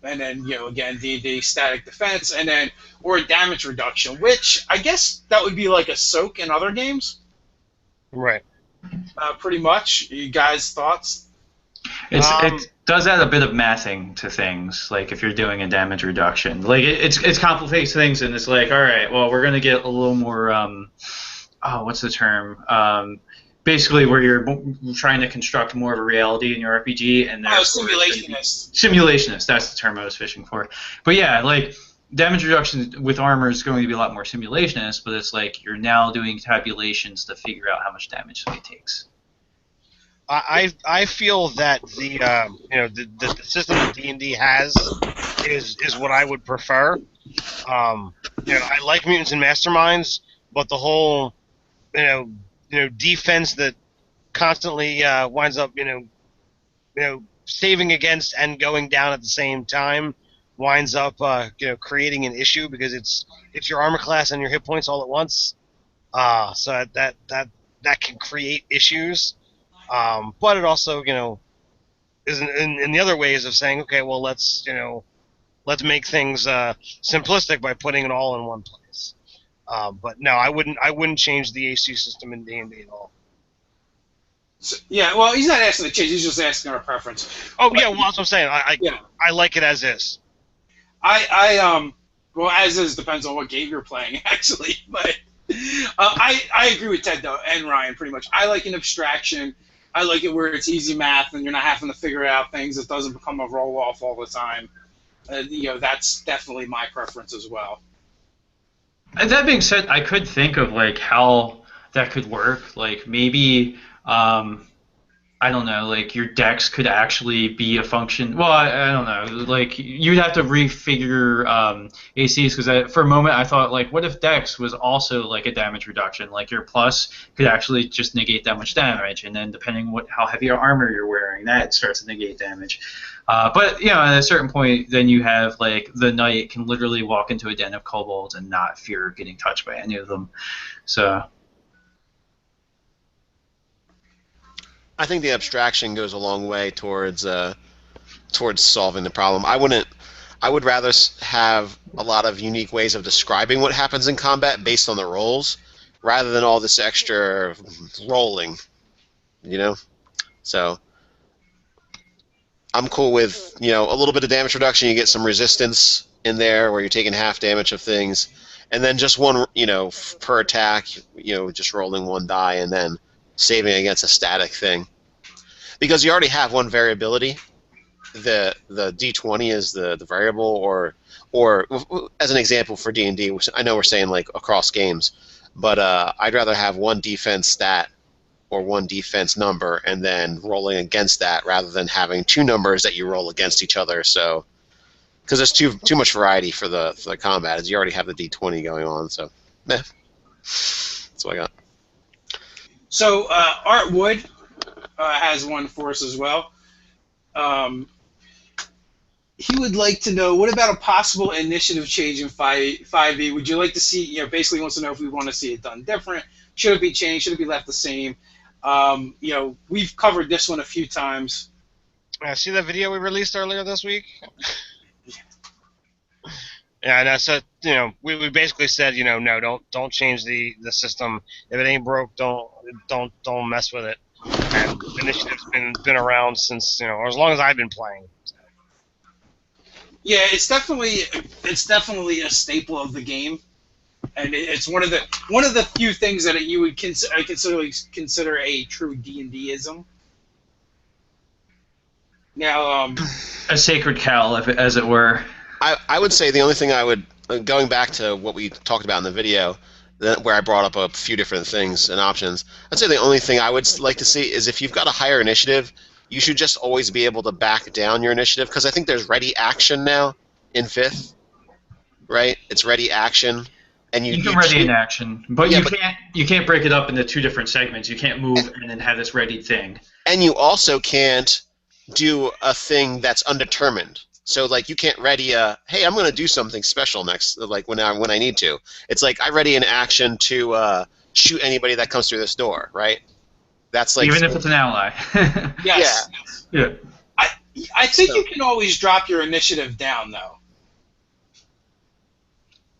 And then, again, D&D static defense, and then or damage reduction, which I guess that would be like a soak in other games, Right. pretty much. You guys' thoughts? It does add a bit of mathing to things, like if you're doing a damage reduction. Like it's complicates things, and it's like, all right, well, we're gonna get a little more. What's the term? Basically, where you're trying to construct more of a reality in your RPG, and Simulationist. Simulationist. That's the term I was fishing for. But yeah, like damage reduction with armor is going to be a lot more simulationist, but it's like you're now doing tabulations to figure out how much damage somebody takes. I feel that the system that D&D has is what I would prefer. I like mutants and masterminds, but the whole defense that constantly winds up saving against and going down at the same time winds up creating an issue because it's your armor class and your hit points all at once. So that can create issues. But it also, is in the other ways of saying, okay, well, let's make things simplistic by putting it all in one place. But no, I wouldn't change the AC system in D&D at all. So, yeah, well, he's not asking to change. He's just asking our preference. Oh, yeah, well, that's what I'm saying. I like it as is. Well, as is depends on what game you're playing, actually. But I agree with Ted though, and Ryan pretty much. I like an abstraction. I like it where it's easy math and you're not having to figure out things. It doesn't become a roll off all the time. That's definitely my preference as well. And that being said, I could think of like how that could work. Like maybe I don't know, like your dex could actually be a function. Well, I don't know. Like you'd have to refigure ACs because for a moment I thought like, what if dex was also like a damage reduction? Like your plus could actually just negate that much damage, and then depending how heavy armor you're wearing, that starts to negate damage. But at a certain point, then you have like the knight can literally walk into a den of kobolds and not fear getting touched by any of them. So. I think the abstraction goes a long way towards solving the problem. I would rather have a lot of unique ways of describing what happens in combat based on the rolls, rather than all this extra rolling. So I'm cool with a little bit of damage reduction. You get some resistance in there where you're taking half damage of things, and then just one per attack. Just rolling one die and then saving against a static thing, because you already have one variability. The D20 is the variable, or as an example for D&D, which I know we're saying like across games, but I'd rather have one defense stat or one defense number and then rolling against that rather than having two numbers that you roll against each other. So because there's too much variety for the combat, as you already have the D20 going on. So that's what I got. So Art Wood has one for us as well. He would like to know, what about a possible initiative change in 5e? Would you like to see, basically wants to know if we want to see it done different. Should it be changed? Should it be left the same? We've covered this one a few times. See that video we released earlier this week? Yeah, and so we basically said, no, don't change the system. If it ain't broke, don't mess with it. And initiative's been around since or as long as I've been playing. Yeah, it's definitely a staple of the game, and it's one of the few things that you would consider a true D&D-ism. Now, a sacred cow, as it were. I would say the only thing I would, going back to what we talked about in the video, where I brought up a few different things and options, I'd say the only thing I would like to see is if you've got a higher initiative, you should just always be able to back down your initiative, because I think there's ready action now in 5th, right? It's ready action, and you can ready in action, but you can't break it up into two different segments. You can't move and then have this ready thing. And you also can't do a thing that's undetermined. So like you can't ready hey, I'm going to do something special next, like when I need to. It's like I ready an action to shoot anybody that comes through this door, right? That's like even if it's an ally. Yes. Yeah. I think So, you can always drop your initiative down, though.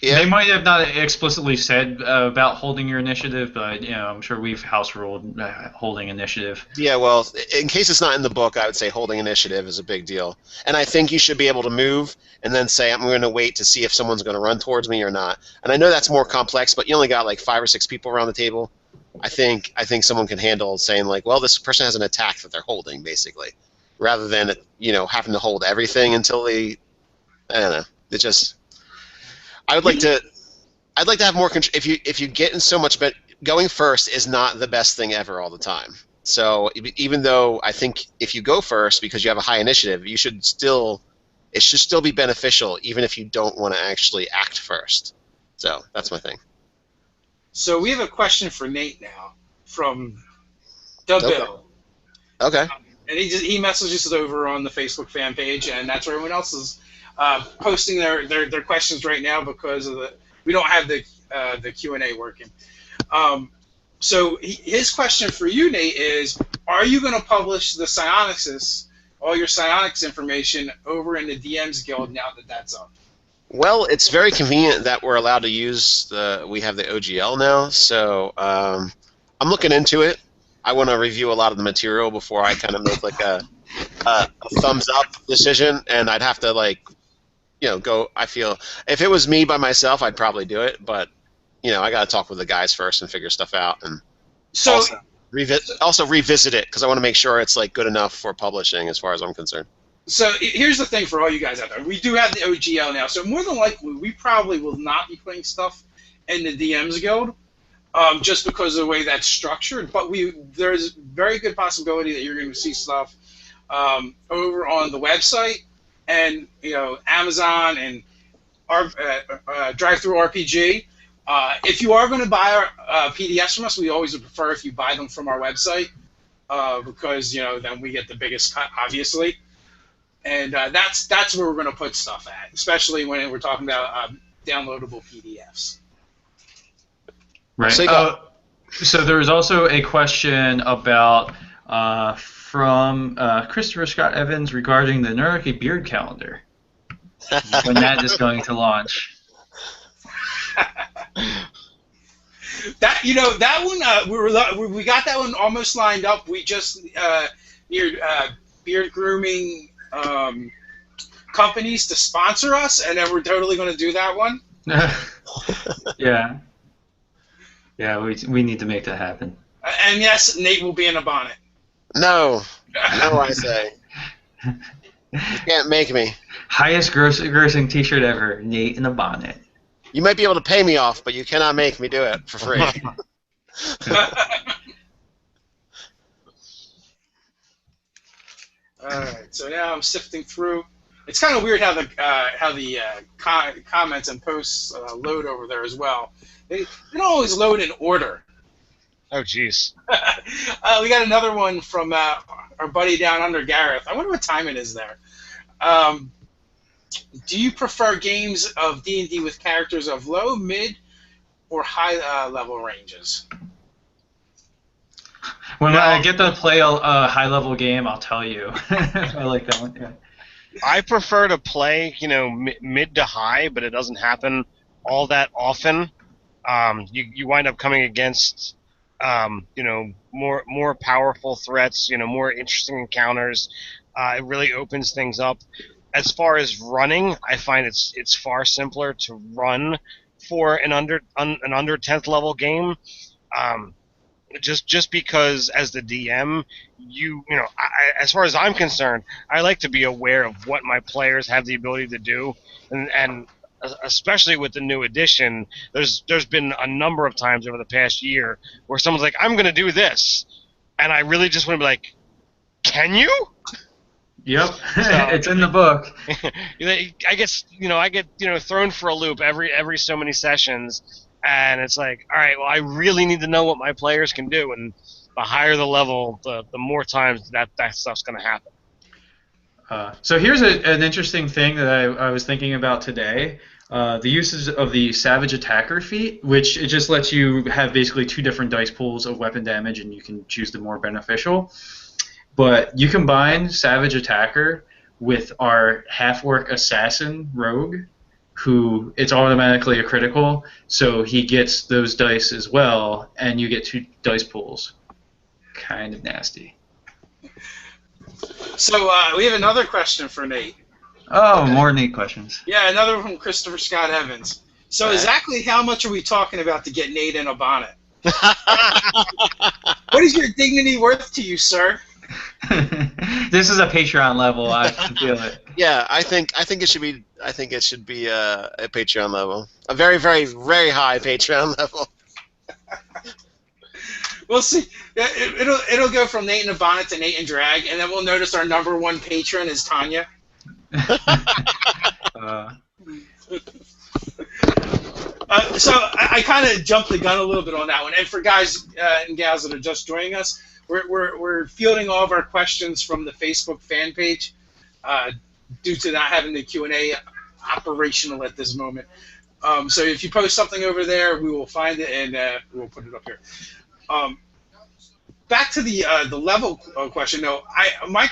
yeah. They might have not explicitly said about holding your initiative, but I'm sure we've house ruled holding initiative. Yeah, well, in case it's not in the book, I would say holding initiative is a big deal. And I think you should be able to move and then say, I'm going to wait to see if someone's going to run towards me or not. And I know that's more complex, but you only got like 5 or 6 people around the table. I think someone can handle saying like, well, this person has an attack that they're holding, basically, rather than having to hold everything until they. I don't know. It just. I would like to. I'd like to have more control. If you get in so much, but going first is not the best thing ever all the time. So even though I think if you go first because you have a high initiative, it should still be beneficial, even if you don't want to actually act first. So that's my thing. So we have a question for Nate now from the Okay. Bill. Okay. And he messages us over on the Facebook fan page, and that's where everyone else is posting their questions right now because of we don't have the Q&A working. So his question for you, Nate, is: are you going to publish the Psionics, all your Psionics information, over in the DMs Guild now that that's up? Well, it's very convenient that we're allowed to use we have the OGL now, so I'm looking into it. I want to review a lot of the material before I kind of make like a thumbs up decision, and I'd have to go. I feel if it was me by myself, I'd probably do it, but I got to talk with the guys first and figure stuff out, and So also revisit it because I want to make sure it's like good enough for publishing as far as I'm concerned. So here's the thing for all you guys out there. We do have the OGL now, so more than likely we probably will not be putting stuff in the DMs Guild just because of the way that's structured. But there's very good possibility that you're going to see stuff over on the website and Amazon and our Drive-Thru RPG. If you are going to buy our PDFs from us, we always would prefer if you buy them from our website because then we get the biggest cut, obviously. And that's where we're going to put stuff at, especially when we're talking about downloadable PDFs. Right. So there was also a question about from Christopher Scott Evans regarding the Nerdarchy beard calendar. When that is going to launch. That one we got that one almost lined up. We just needed beard grooming companies to sponsor us, and then we're totally going to do that one. Yeah, we need to make that happen. And yes, Nate will be in a bonnet. No, I say. You can't make me. Highest grossing T-shirt ever, Nate in a bonnet. You might be able to pay me off, but you cannot make me do it for free. Alright, so now I'm sifting through. It's kind of weird how the comments and posts load over there as well. They don't always load in order. Oh, jeez. We got another one from our buddy down under, Gareth. I wonder what time it is there. Do you prefer games of D&D with characters of low, mid, or high level ranges? When I get to play a high-level game, I'll tell you. I like that one. Yeah. I prefer to play, mid to high, but it doesn't happen all that often. You wind up coming against, more powerful threats, more interesting encounters. It really opens things up. As far as running, I find it's far simpler to run for an under 10th level game. Just because as the DM, as far as I'm concerned, I like to be aware of what my players have the ability to do, and especially with the new edition, there's been a number of times over the past year where someone's like, I'm going to do this, and I really just want to be like, can you? Yep, so, it's in the book. I get thrown for a loop every so many sessions. And it's like, all right, well, I really need to know what my players can do, and the higher the level, the more times that stuff's going to happen. So here's an interesting thing that I was thinking about today. The uses of the Savage Attacker feat, which it just lets you have basically 2 different dice pools of weapon damage, and you can choose the more beneficial. But you combine Savage Attacker with our half-orc assassin rogue, who it's automatically a critical, so he gets those dice as well, and you get 2 dice pools. Kind of nasty. So we have another question for Nate. Oh, more neat questions. Yeah, another from Christopher Scott Evans. So exactly how much are we talking about to get Nate in a bonnet? What is your dignity worth to you, sir? This is a Patreon level. I can feel it. Yeah, I think it should be. I think it should be a Patreon level, a very, very, very high Patreon level. We'll see. It'll go from Nate in a bonnet to Nate in drag, and then we'll notice our #1 patron is Tanya. So I kind of jumped the gun a little bit on that one. And for guys and gals that are just joining us, we're fielding all of our questions from the Facebook fan page due to not having the Q&A operational at this moment. So if you post something over there, we will find it and we'll put it up here. Back to the level question. No, my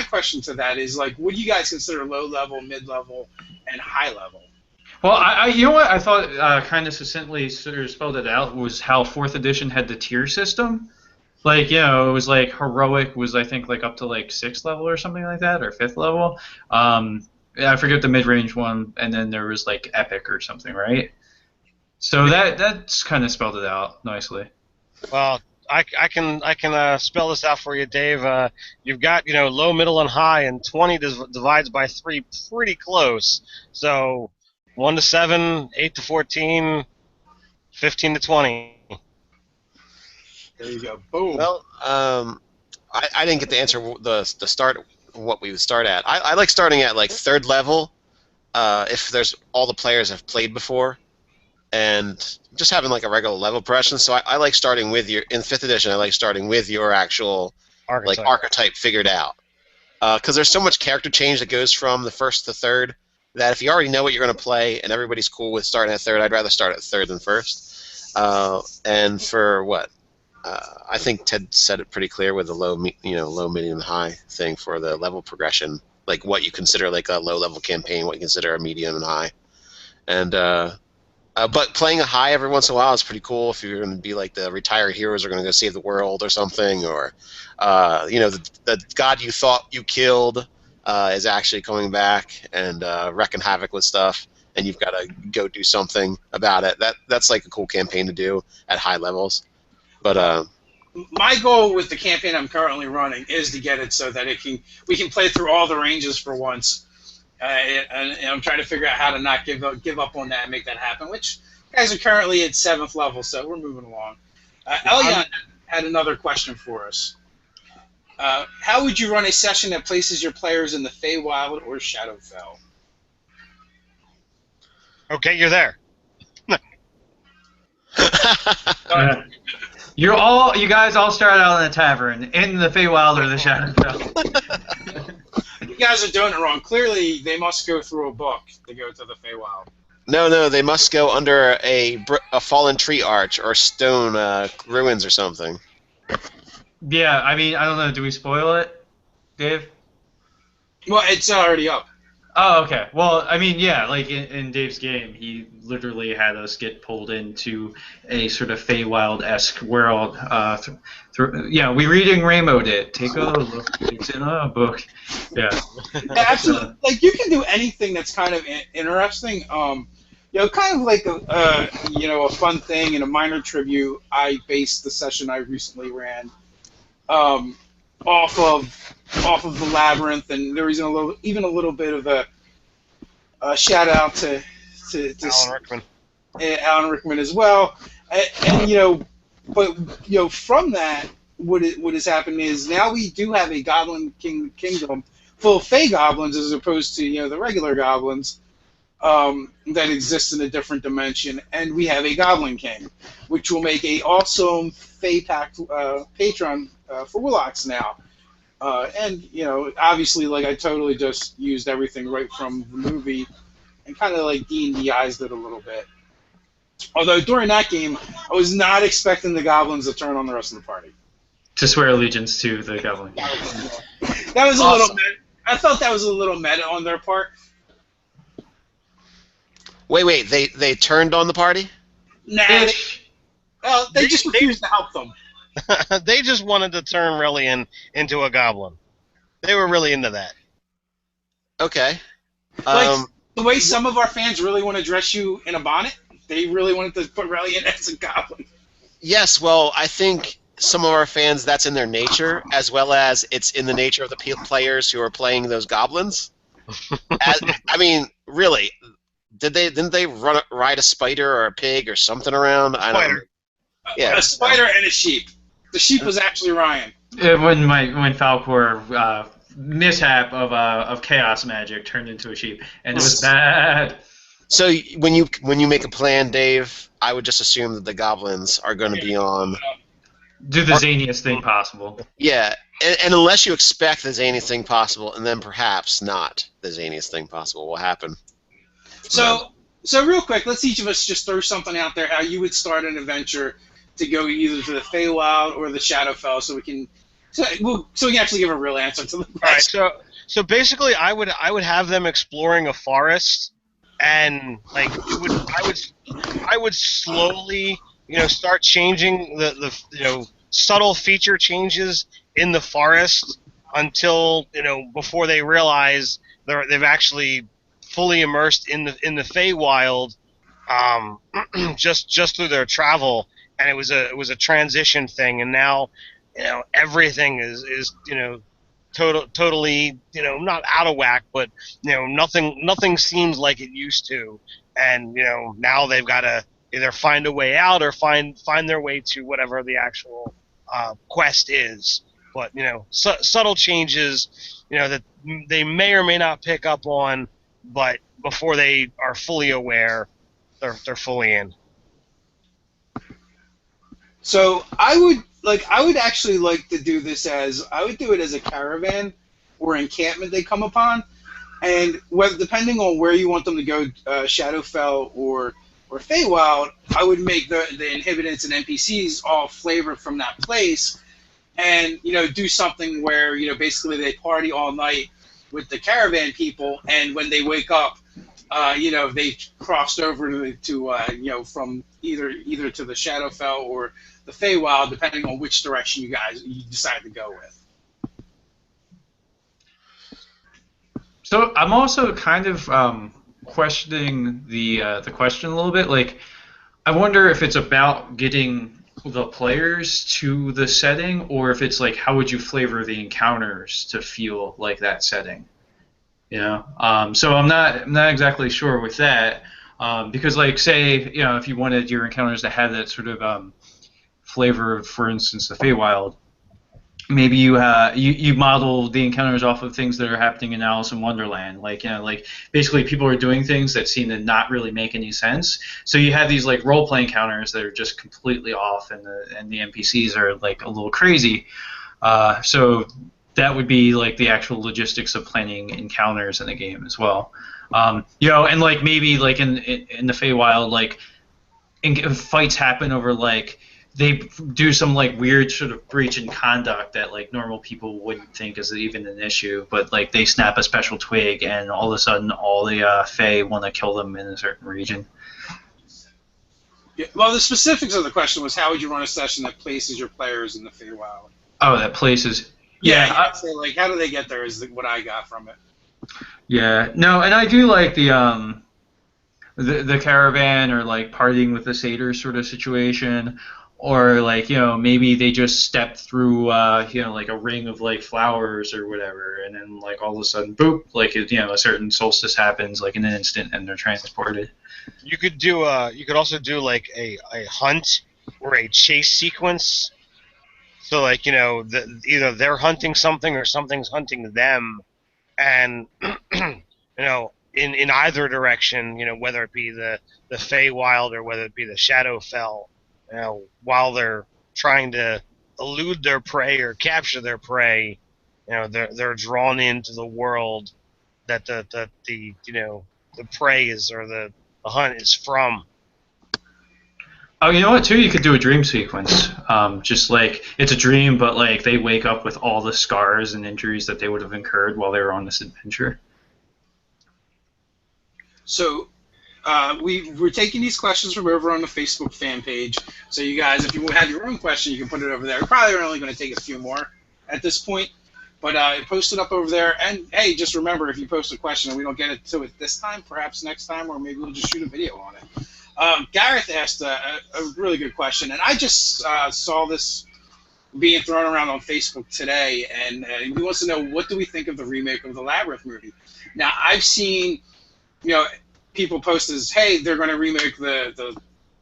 question to that is, like, what do you guys consider low level, mid level, and high level? Well, you know what I thought kind of succinctly sort of spelled it out was how 4th edition had the tier system. Like, you know, it was like heroic was, I think, like up to like 6th level or something like that, or 5th level. I forget the mid-range one, and then there was like epic or something, right? So that's kind of spelled it out nicely. Well, I can spell this out for you, Dave. You've got, you know, low, middle, and high, and 20 divides by 3 pretty close. So 1 to 7, 8 to 14, 15 to 20. There you go. Boom. Well, I didn't get to answer the start what we would start at. I like starting at like 3rd level, if there's all the players have played before, and just having like a regular level progression. So I like starting with your in 5th edition. I like starting with your actual archetype figured out, because there's so much character change that goes from the 1st to 3rd that if you already know what you're going to play and everybody's cool with starting at 3rd, I'd rather start at 3rd than 1st. And for what? I think Ted said it pretty clear with the low, medium, high thing for the level progression, like what you consider like a low-level campaign, what you consider a medium and high, and but playing a high every once in a while is pretty cool. If you're going to be like the retired heroes are going to go save the world or something, or the god you thought you killed is actually coming back and wrecking havoc with stuff, and you've got to go do something about it. That's like a cool campaign to do at high levels. But my goal with the campaign I'm currently running is to get it so that we can play through all the ranges for once, and I'm trying to figure out how to not give up on that and make that happen. Which guys are currently at 7th level, so we're moving along. Elion had another question for us. How would you run a session that places your players in the Feywild or Shadowfell? Okay, you're there. You guys all start out in a tavern in the Feywild or the Shadowfell. You guys are doing it wrong. Clearly, they must go through a book to go to the Feywild. No, they must go under a fallen tree arch or stone ruins or something. Yeah, I mean, I don't know. Do we spoil it, Dave? Well, it's already up. Oh, okay. Well, I mean, yeah, like in Dave's game, he literally had us get pulled into a sort of Feywild-esque world. We reading Rainbowed it. Take a look. It's in a book. Yeah. Yeah, absolutely. Like, you can do anything that's kind of interesting. Kind of like a fun thing and a minor tribute. I based the session I recently ran off of the Labyrinth, and there was even a little bit of a shout out to Alan Rickman. Alan Rickman as well, and from that, what has happened is now we do have a Goblin Kingdom full of Fey goblins as opposed to the regular goblins that exist in a different dimension, and we have a Goblin King, which will make a awesome Fey Pact patron for Warlocks now. Obviously, like, I totally just used everything right from the movie and kind of like D&Dized it a little bit. Although during that game, I was not expecting the goblins to turn on the rest of the party. to swear allegiance to the goblin. That was a Awesome. little meta. I felt that was a little meta on their part. Wait, they turned on the party? Nah, Ish. they just refused to help them. They just wanted to turn Relian into a goblin. They were really into that. Okay. Like the way some of our fans really want to dress you in a bonnet, they really wanted to put Relian as a goblin. Yes, well, I think some of our fans, that's in their nature, as well as it's in the nature of the players who are playing those goblins. I mean, really, didn't they ride a spider or a pig or something around? I don't know. Yeah. A spider and a sheep. The sheep was actually Ryan. When Falcor mishap of chaos magic turned into a sheep, and it was bad. So when you make a plan, Dave, I would just assume that the goblins are going to be on. Do the zaniest thing possible. Yeah, and unless you expect the zaniest thing possible, and then perhaps not the zaniest thing possible will happen. So real quick, let's each of us just throw something out there how you would start an adventure to go either to the Feywild or the Shadowfell, so we can actually give a real answer to the question. All right, so basically, I would have them exploring a forest, and like I would slowly start changing the subtle feature changes in the forest until before they realize they've actually fully immersed in the Feywild, just through their travel, and it was a transition thing, and now everything is totally not out of whack, but nothing seems like it used to, and now they've got to either find a way out or find their way to whatever the actual quest is. But subtle changes that they may or may not pick up on, but before they are fully aware, they're fully in. So I would actually like to do this I would do it as a caravan or encampment they come upon, and depending on where you want them to go, Shadowfell or Feywild, I would make the inhabitants and NPCs all flavored from that place, and do something where basically they party all night with the caravan people, and when they wake up, they crossed over to from either to the Shadowfell or the Feywild, depending on which direction you decide to go with. So I'm also kind of questioning the question a little bit. Like, I wonder if it's about getting the players to the setting, or if it's like how would you flavor the encounters to feel like that setting. So I'm not exactly sure with that, because like say if you wanted your encounters to have that sort of flavor of, for instance, the Feywild, maybe you model the encounters off of things that are happening in Alice in Wonderland, like basically people are doing things that seem to not really make any sense. So you have these like role play encounters that are just completely off, and the NPCs are like a little crazy. So that would be like the actual logistics of planning encounters in the game as well. And like maybe like in the Feywild, like fights happen over like they do some like weird sort of breach in conduct that like normal people wouldn't think is even an issue, but like they snap a special twig and all of a sudden all the Fey want to kill them in a certain region. Yeah, well, the specifics of the question was how would you run a session that places your players in the Feywild? Oh, that places. Yeah, so like how do they get there is what I got from it. Yeah, no, and I do like the caravan or like partying with the satyr sort of situation, or like maybe they just step through like a ring of like flowers or whatever, and then like all of a sudden boop, like a certain solstice happens like in an instant and they're transported. You could also do like a hunt or a chase sequence. So like either they're hunting something or something's hunting them, and in either direction, whether it be the Feywild or whether it be the Shadowfell, while they're trying to elude their prey or capture their prey, they're drawn into the world that the prey is, or the hunt is from. Oh, you know what? Too, you could do a dream sequence. Just like it's a dream, but like they wake up with all the scars and injuries that they would have incurred while they were on this adventure. So we're taking these questions from over on the Facebook fan page. So you guys, if you have your own question, you can put it over there. Probably only going to take a few more at this point, but post it up over there. And hey, just remember, if you post a question and we don't get to it this time, perhaps next time, or maybe we'll just shoot a video on it. Gareth asked a really good question, and I just saw this being thrown around on Facebook today, and he wants to know, what do we think of the remake of the Labyrinth movie? Now, I've seen, people post as, hey, they're going to remake the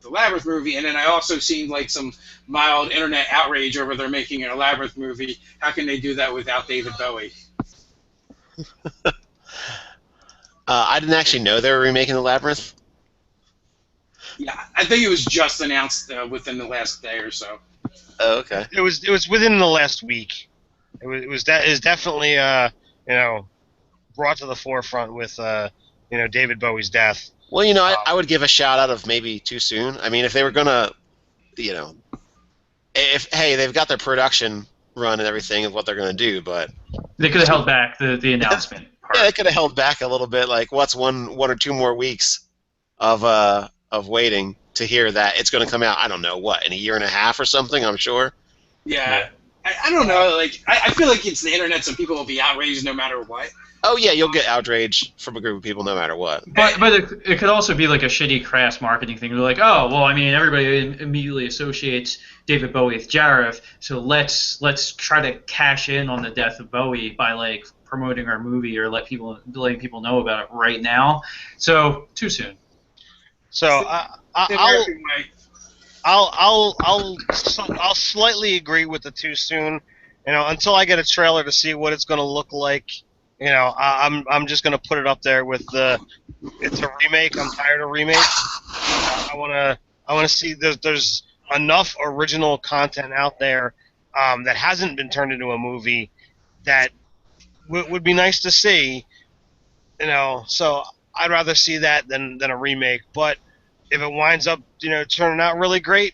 Labyrinth movie, and then I also seen like some mild internet outrage over they're making a Labyrinth movie. How can they do that without David Bowie? I didn't actually know they were remaking the Labyrinth. Yeah, I think it was just announced within the last day or so. Oh, okay. It was within the last week. It was definitely brought to the forefront with David Bowie's death. Well, I would give a shout out of maybe too soon. I mean, if they were gonna, if they've got their production run and everything of what they're gonna do, but they could have held back the announcement part. Yeah, they could have held back a little bit. Like, what's one or two more weeks of waiting to hear that it's going to come out? I don't know, what, in a year and a half or something, I'm sure. Yeah. I don't know. Like, I feel like it's the internet, so people will be outraged no matter what. Oh yeah, you'll get outrage from a group of people no matter what. But it could also be like a shitty, crass marketing thing. They're like, oh, well, I mean, everybody immediately associates David Bowie with Jareth, so let's try to cash in on the death of Bowie by like promoting our movie or letting people know about it right now. So too soon. So I'll slightly agree with the too soon. Until I get a trailer to see what it's going to look like. I'm just gonna put it up there with it's a remake. I'm tired of remakes. I wanna see there's enough original content out there that hasn't been turned into a movie that would be nice to see. So I'd rather see that than a remake. But if it winds up turning out really great,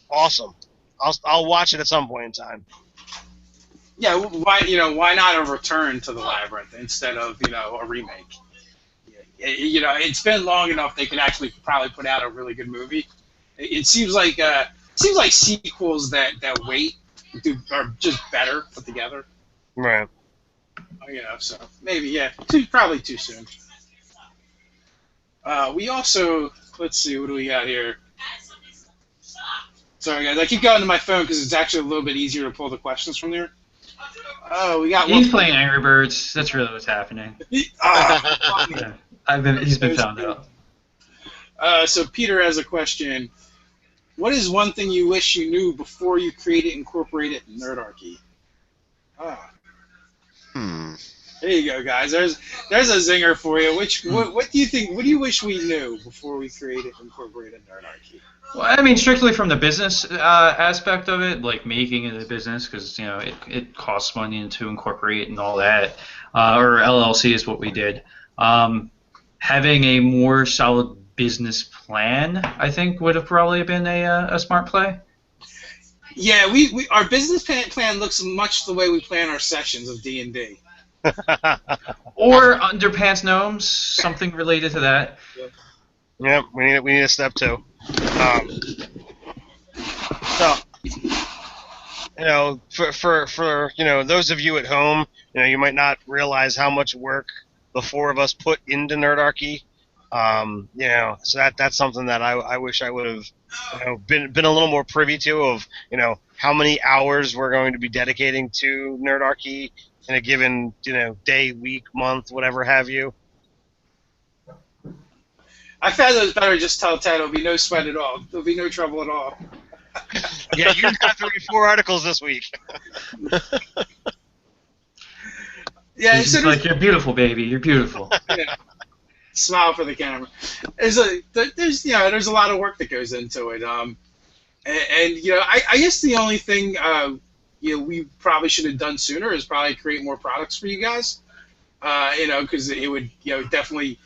awesome. I'll watch it at some point in time. Yeah, why not a return to the Labyrinth instead of a remake? It's been long enough they could actually probably put out a really good movie. It seems like sequels that wait are just better put together. Right. So maybe probably too soon. We also, let's see, what do we got here? Sorry guys, I keep going to my phone because it's actually a little bit easier to pull the questions from there. Oh, we got. He's playing Angry Birds. That's really what's happening. Yeah. He's been found out. So Peter has a question. What is one thing you wish you knew before you created and incorporated Nerdarchy? There you go, guys. There's a zinger for you. What do you think? What do you wish we knew before we created and incorporated Nerdarchy? Well, I mean, strictly from the business aspect of it, like making it a business, because it costs money to incorporate and all that, or LLC is what we did. Having a more solid business plan, I think, would have probably been a smart play. Yeah, our business plan looks much the way we plan our sessions of D&D. Or Underpants Gnomes, something related to that. Yep, we need a step two. For those of you at home, you might not realize how much work the four of us put into Nerdarchy. So that's something that I wish I would have been a little more privy to, of how many hours we're going to be dedicating to Nerdarchy in a given day, week, month, whatever have you. I found it was better to just tell Ted it'll be no sweat at all. There'll be no trouble at all. Yeah, you just have to read 4 articles this week. Yeah, it's like, you're beautiful, baby. You're beautiful. Yeah. Smile for the camera. There's a lot of work that goes into it. I guess the only thing we probably should have done sooner is probably create more products for you guys. Because it would definitely.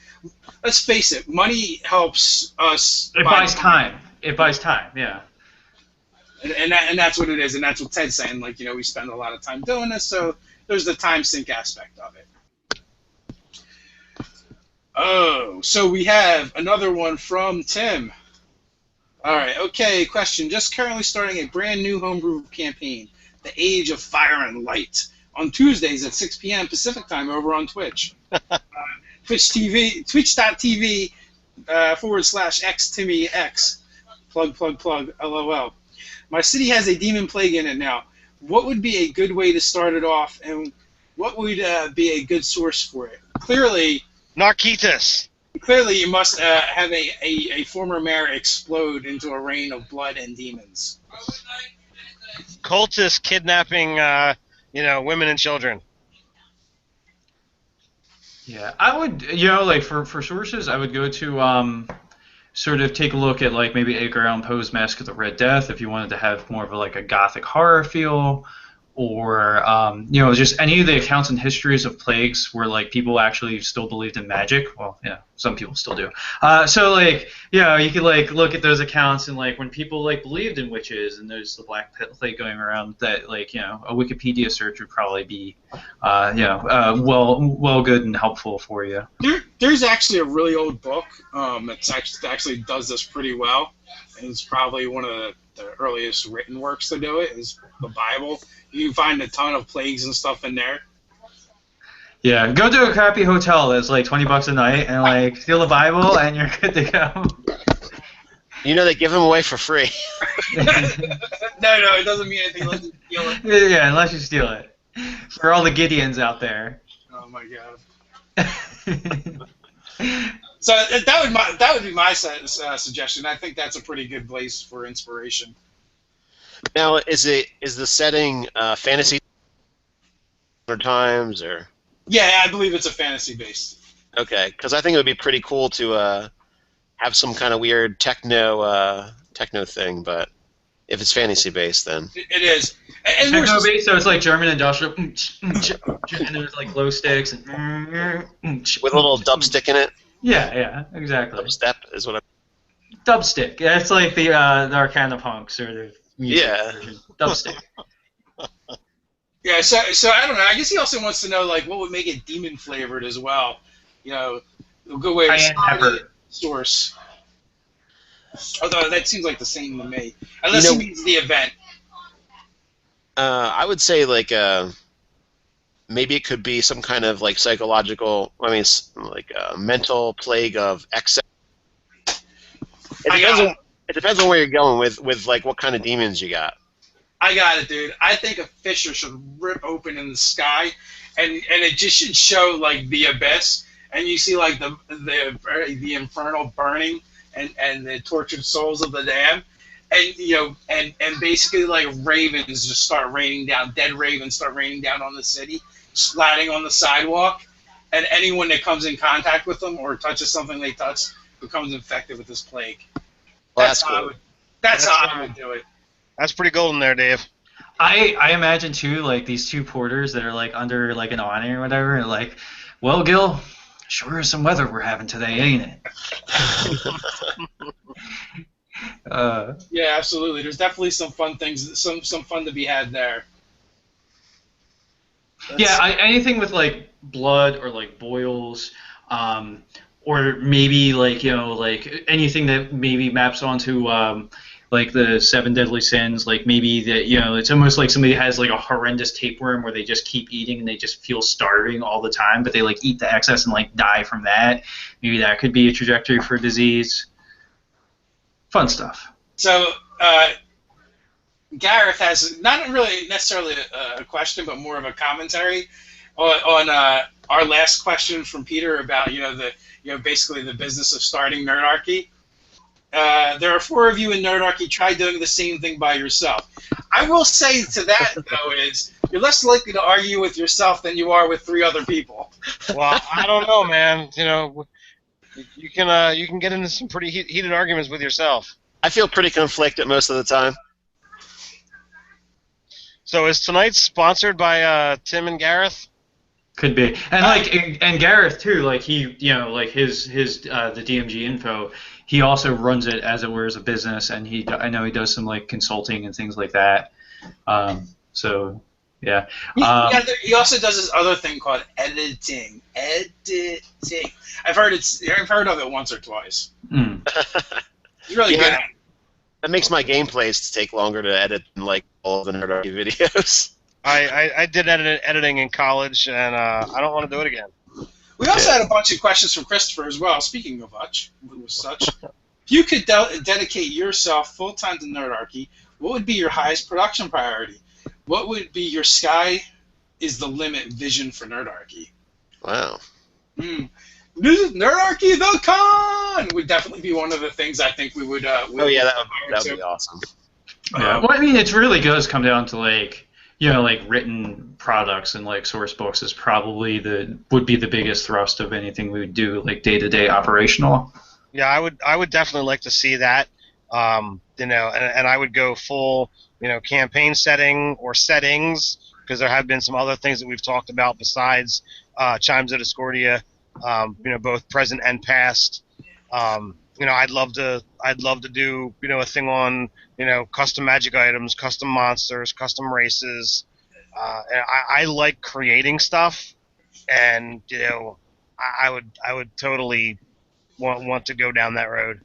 Let's face it, money helps us. It buys time. it buys time. Yeah. And that's what it is, and that's what Ted's saying. Like, we spend a lot of time doing this, so there's the time sink aspect of it. Oh, so we have another one from Tim. All right, okay, question. Just currently starting a brand new homebrew campaign, The Age of Fire and Light, on Tuesdays at 6 p.m. Pacific time over on Twitch. Twitch.tv /XTimmyX. Plug, LOL. My city has a demon plague in it now. What would be a good way to start it off, and what would be a good source for it? Clearly, Narquitas. you must have a former mayor explode into a rain of blood and demons. Cultists kidnapping, women and children. Yeah, I would, like for sources, I would go to sort of take a look at like maybe Edgar Allan Poe's Mask of the Red Death if you wanted to have more of a gothic horror feel, or just any of the accounts and histories of plagues where like people actually still believed in magic. Well, some people still do. So like you could like look at those accounts and like when people like believed in witches and there's the Black Plague going around, that like a Wikipedia search would probably be well good and helpful for you. There's actually a really old book that actually does this pretty well, and it's probably one of the earliest written works to do it. Is the Bible. You can find a ton of plagues and stuff in there. Yeah, go to a crappy hotel that's like $20 a night and like steal the Bible and you're good to go. They give them away for free. No, it doesn't mean anything unless you steal it. Yeah, unless you steal it. For all the Gideons out there. Oh my god. So that would be my suggestion. I think that's a pretty good place for inspiration. Now, is the setting fantasy times or? Yeah, I believe it's a fantasy based. Okay, because I think it would be pretty cool to have some kind of weird techno thing, but if it's fantasy based, then it is. And techno based, so it's like German industrial, and there's like glow sticks and with a little dubstick in it. Yeah, exactly. Dubstep is what I'm. Dubstick. Yeah, it's like the Arcana Punk sort of music version. Dubstick. Yeah, so I don't know. I guess he also wants to know like what would make it demon flavored as well. A good way to start a source. Although that seems like the same to me, unless he means the event. I would say like maybe it could be some kind of like psychological. I mean, like a mental plague of excess. It depends on where you're going with like what kind of demons you got. I got it, dude. I think a fissure should rip open in the sky, and it just should show like the abyss, and you see like the infernal burning and the tortured souls of the damned, and and basically like ravens just start raining down, dead ravens start raining down on the city, splatting on the sidewalk, and anyone that comes in contact with them or touches something they touch becomes infected with this plague. Well, that's cool. That's how I would do it. That's pretty golden there, Dave. I imagine too, like these two porters that are like under like an awning or whatever, and like, well, Gil, sure is some weather we're having today, ain't it? Yeah, absolutely. There's definitely some fun things, some fun to be had there. Anything with like blood or like boils, or maybe like like anything that maybe maps onto like the 7 deadly sins, like maybe that it's almost like somebody has like a horrendous tapeworm where they just keep eating and they just feel starving all the time, but they like eat the excess and like die from that. Maybe that could be a trajectory for disease. Fun stuff. So Gareth has not really necessarily a question, but more of a commentary on our last question from Peter about basically the business of starting Nerdarchy. There are 4 of you in Nerdarchy. Try doing the same thing by yourself. I will say to that, though, is you're less likely to argue with yourself than you are with 3 other people. Well, I don't know, man. You can get into some pretty heated arguments with yourself. I feel pretty conflicted most of the time. So is tonight sponsored by Tim and Gareth? Could be, and like and Gareth too. Like he, like his the DMG info. he also runs it as it were as a business, and I know he does some like consulting and things like that. So yeah. He also does this other thing called editing. Editing. I've heard of it once or twice. He's really good at it. That makes my gameplays take longer to edit than like all of the Nerdarchy videos. I did editing in college, and I don't want to do it again. We also had a bunch of questions from Christopher as well. Speaking of such, if you could dedicate yourself full-time to Nerdarchy, what would be your highest production priority? What would be your sky is the limit vision for Nerdarchy? Wow. Nerdarchy the Con would definitely be one of the things I think we would. That would be awesome. Yeah. Well, I mean, it really does come down to like, like written products and like source books is probably would be the biggest thrust of anything we would do, like day-to-day operational. Yeah, I would definitely like to see that. And I would go full, campaign setting or settings, because there have been some other things that we've talked about besides Chimes of Discordia, both present and past. I'd love to do, a thing on, custom magic items, custom monsters, custom races. And I like creating stuff, and I would totally want to go down that road.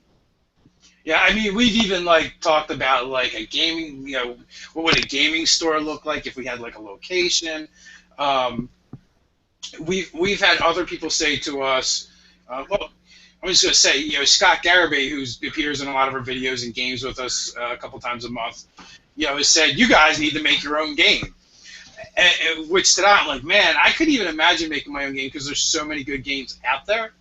Yeah, I mean, we've even talked about a gaming, what would a gaming store look like if we had a location. We've had other people say to us, well, I'm just going to say, Scott Garibay, who appears in a lot of our videos and games with us a couple times a month, has said, you guys need to make your own game. And which stood out, I'm like, man, I couldn't even imagine making my own game because there's so many good games out there.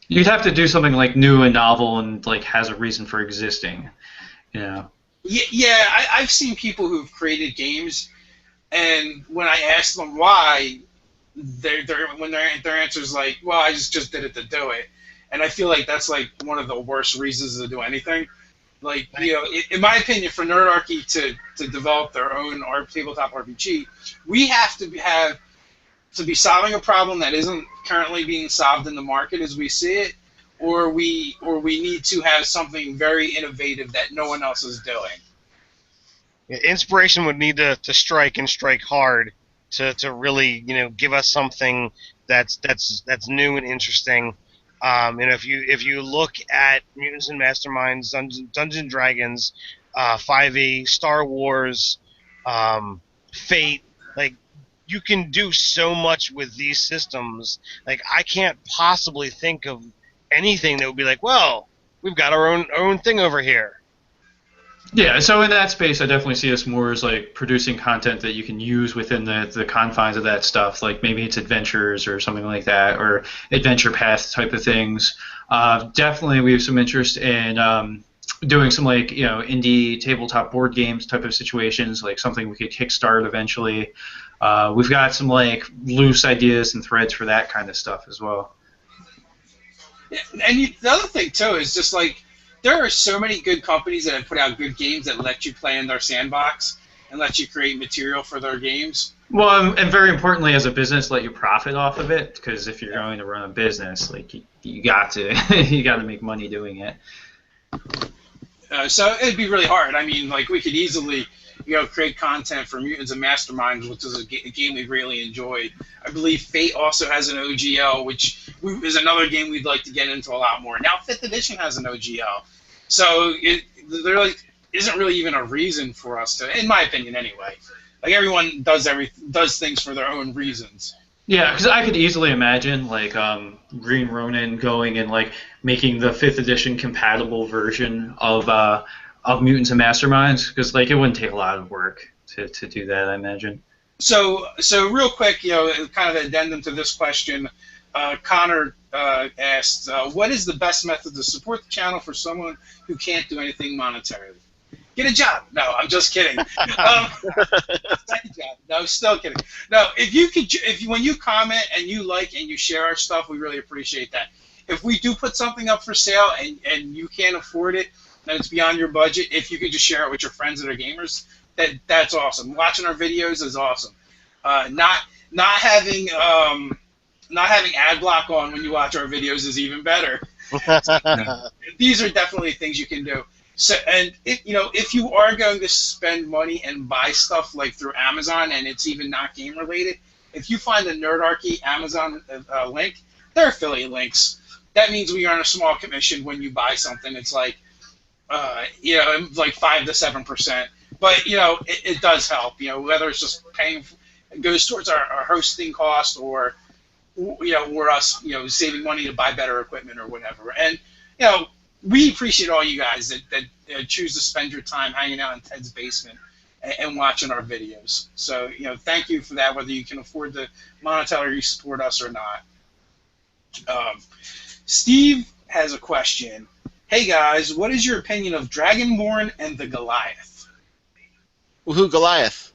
You'd have to do something new and novel and has a reason for existing, Yeah, I've seen people who've created games, and when I ask them why, their answer is well, I just did it to do it. And I feel like that's one of the worst reasons to do anything. In my opinion, for Nerdarchy to develop their own tabletop RPG, we have to be solving a problem that isn't currently being solved in the market as we see it, or we need to have something very innovative that no one else is doing. Inspiration would need to strike and strike hard to really give us something that's new and interesting. If you look at Mutants and Masterminds, Dungeons and Dragons, 5e, Star Wars, Fate, you can do so much with these systems. I can't possibly think of anything that would be well, we've got our own thing over here. Yeah, so in that space, I definitely see us more as producing content that you can use within the confines of that stuff. Maybe it's adventures or something like that, or adventure path type of things. Definitely, we have some interest in doing some indie tabletop board games type of situations, something we could kickstart eventually. We've got some loose ideas and threads for that kind of stuff as well. Yeah, and the other thing too is just there are so many good companies that have put out good games that let you play in their sandbox and let you create material for their games. Well, and very importantly, as a business, let you profit off of it, because if you're going to run a business, you got to you got to make money doing it. So it'd be really hard. I mean, we could easily create content for Mutants and Masterminds, which is a game we really enjoyed. I believe Fate also has an OGL, which is another game we'd like to get into a lot more. Now 5th edition has an OGL. So there isn't really even a reason for us to, in my opinion anyway. Everyone does things for their own reasons. Yeah, because I could easily imagine Green Ronin going and making the 5th edition compatible version of Mutants and Masterminds, because it wouldn't take a lot of work to do that, I imagine. So real quick, kind of an addendum to this question, Connor asked, what is the best method to support the channel for someone who can't do anything monetarily? Get a job. No, I'm just kidding. Second job. No, still kidding. No, when you comment and you and you share our stuff, we really appreciate that. If we do put something up for sale and you can't afford it, and it's beyond your budget, if you could just share it with your friends that are gamers, that's awesome. Watching our videos is awesome. Not having ad block on when you watch our videos is even better. These are definitely things you can do. So, and if you are going to spend money and buy stuff like through Amazon, and it's even not game related, if you find the Nerdarchy Amazon link, they're affiliate links. That means we earn a small commission when you buy something. It's like, like 5 to 7%. But it does help. Whether it's just it goes towards our hosting cost, or or us, saving money to buy better equipment or whatever. And we appreciate all you guys that choose to spend your time hanging out in Ted's basement and watching our videos. So thank you for that, whether you can afford to monetarily support us or not. Steve has a question. Hey guys, what is your opinion of Dragonborn and the Goliath? Woohoo, Goliath.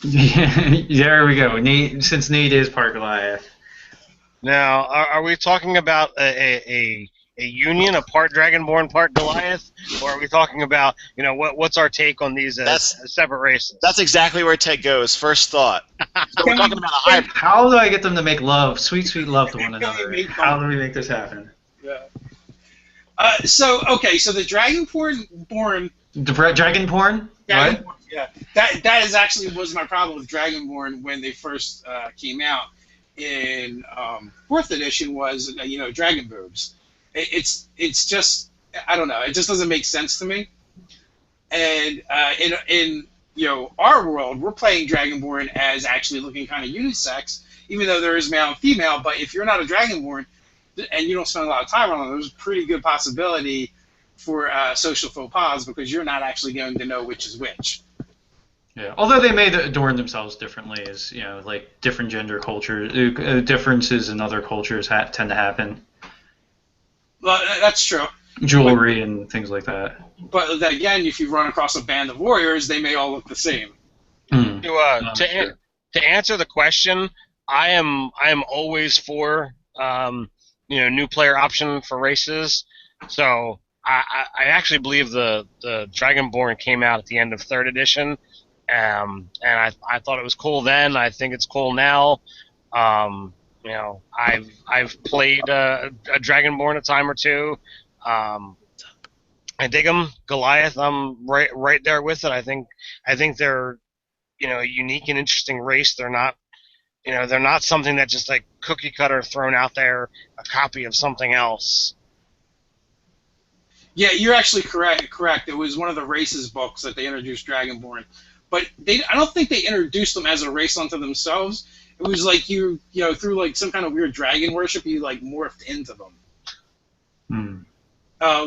There we go. Nate, since Nate is part Goliath. Now, are we talking about a union, a part Dragonborn, part Goliath, or are we talking about what's our take on these as separate races? That's exactly where Ted goes. First thought. So we're talking about a hybrid. How do I get them to make love, sweet, sweet love to one another? How do we make this happen? Yeah. So the Dragonborn. The dragon porn? Dragonborn, What? yeah. That is actually was my problem with Dragonborn when they first came out in 4th edition, was dragon boobs. It's just, I don't know, it just doesn't make sense to me. And in our world, we're playing Dragonborn as actually looking kind of unisex, even though there is male and female. But if you're not a Dragonborn and you don't spend a lot of time on them, there's a pretty good possibility for social faux pas, because you're not actually going to know which is which. Yeah, although they may adorn themselves differently, as like different gender cultures, differences in other cultures tend to happen. Well, that's true. Jewelry and things like that. But then again, if you run across a band of warriors, they may all look the same. To answer the question, I am always for new player option for races. So I actually believe the Dragonborn came out at the end of 3rd edition. And I thought it was cool then. I think it's cool now. I've played a Dragonborn a time or two. I dig them. Goliath, I'm right there with it. I think they're a unique and interesting race. They're not something that just like cookie cutter thrown out there, a copy of something else. Yeah, you're actually correct. It was one of the races books that they introduced Dragonborn. But I don't think they introduced them as a race unto themselves. It was like through like some kind of weird dragon worship, you like morphed into them.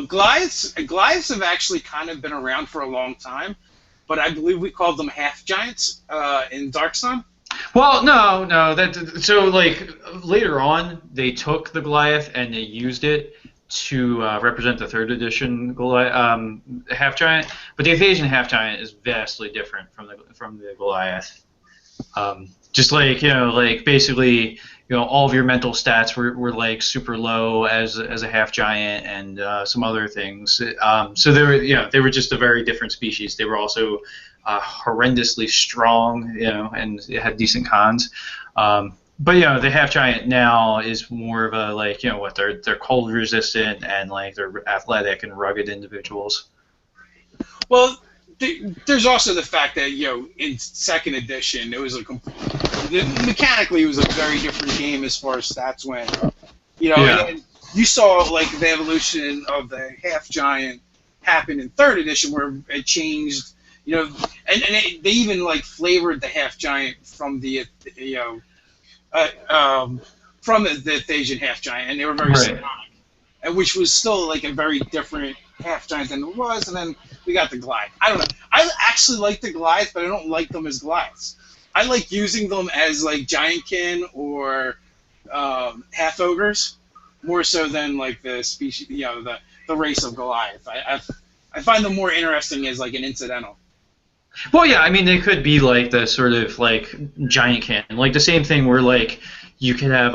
Goliaths have actually kind of been around for a long time, but I believe we called them half giants in Dark Sun. Well, no. So like later on, they took the Goliath and they used it to represent the 3rd edition Goliath, half giant, but the Athasian half giant is vastly different from the Goliath. Just like basically all of your mental stats were like super low as a half giant, and some other things. So they were just a very different species. They were also horrendously strong, and it had decent cons. But the half giant now is more of a they're cold resistant, and like they're athletic and rugged individuals. Well, there's also the fact that in 2nd edition it was mechanically it was a very different game as far as stats went. And you saw like the evolution of the half giant happen in 3rd edition, where it changed. And they even like flavored the half giant from the Athasian half giant, and they were very Psionic, and which was still like a very different half giant than it was. And then we got the Goliath. I don't know. I actually like the Goliath, but I don't like them as Goliaths. I like using them as like Giantkin or half ogres, more so than like the species, the race of Goliath. I find them more interesting as like an incidental. Well, yeah, I mean, they could be like the sort of like Giantkin, like the same thing where like you could have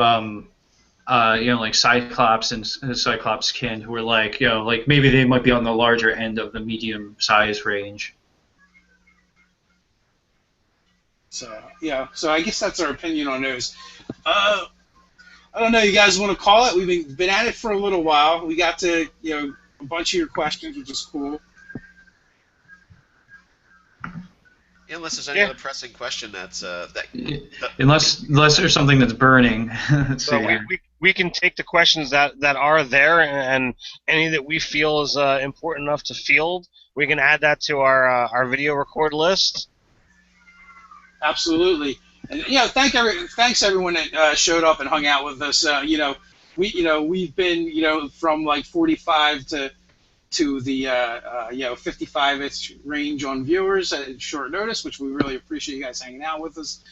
like Cyclops and Cyclopskin, who are like like maybe they might be on the larger end of the medium size range. So I guess that's our opinion on those. I don't know. You guys want to call it? We've been at it for a little while. We got to a bunch of your questions, which is cool. Unless there's any Yeah. other pressing question that's Unless there's something that's burning. Let's So see. we can take the questions that are there, and any that we feel is important enough to field, we can add that to our video record list. Absolutely. And thanks everyone that showed up and hung out with us. We've been from like 45 to the 55-ish range on viewers at short notice, which we really appreciate you guys hanging out with us,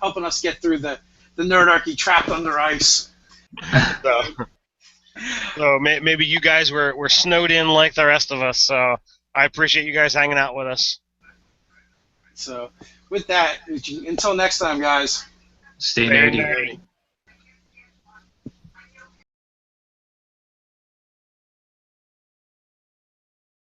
helping us get through the Nerdarchy trapped under ice. So maybe you guys were snowed in like the rest of us. So I appreciate you guys hanging out with us. So with that, until next time, guys. Stay Stay nerdy. nerdy.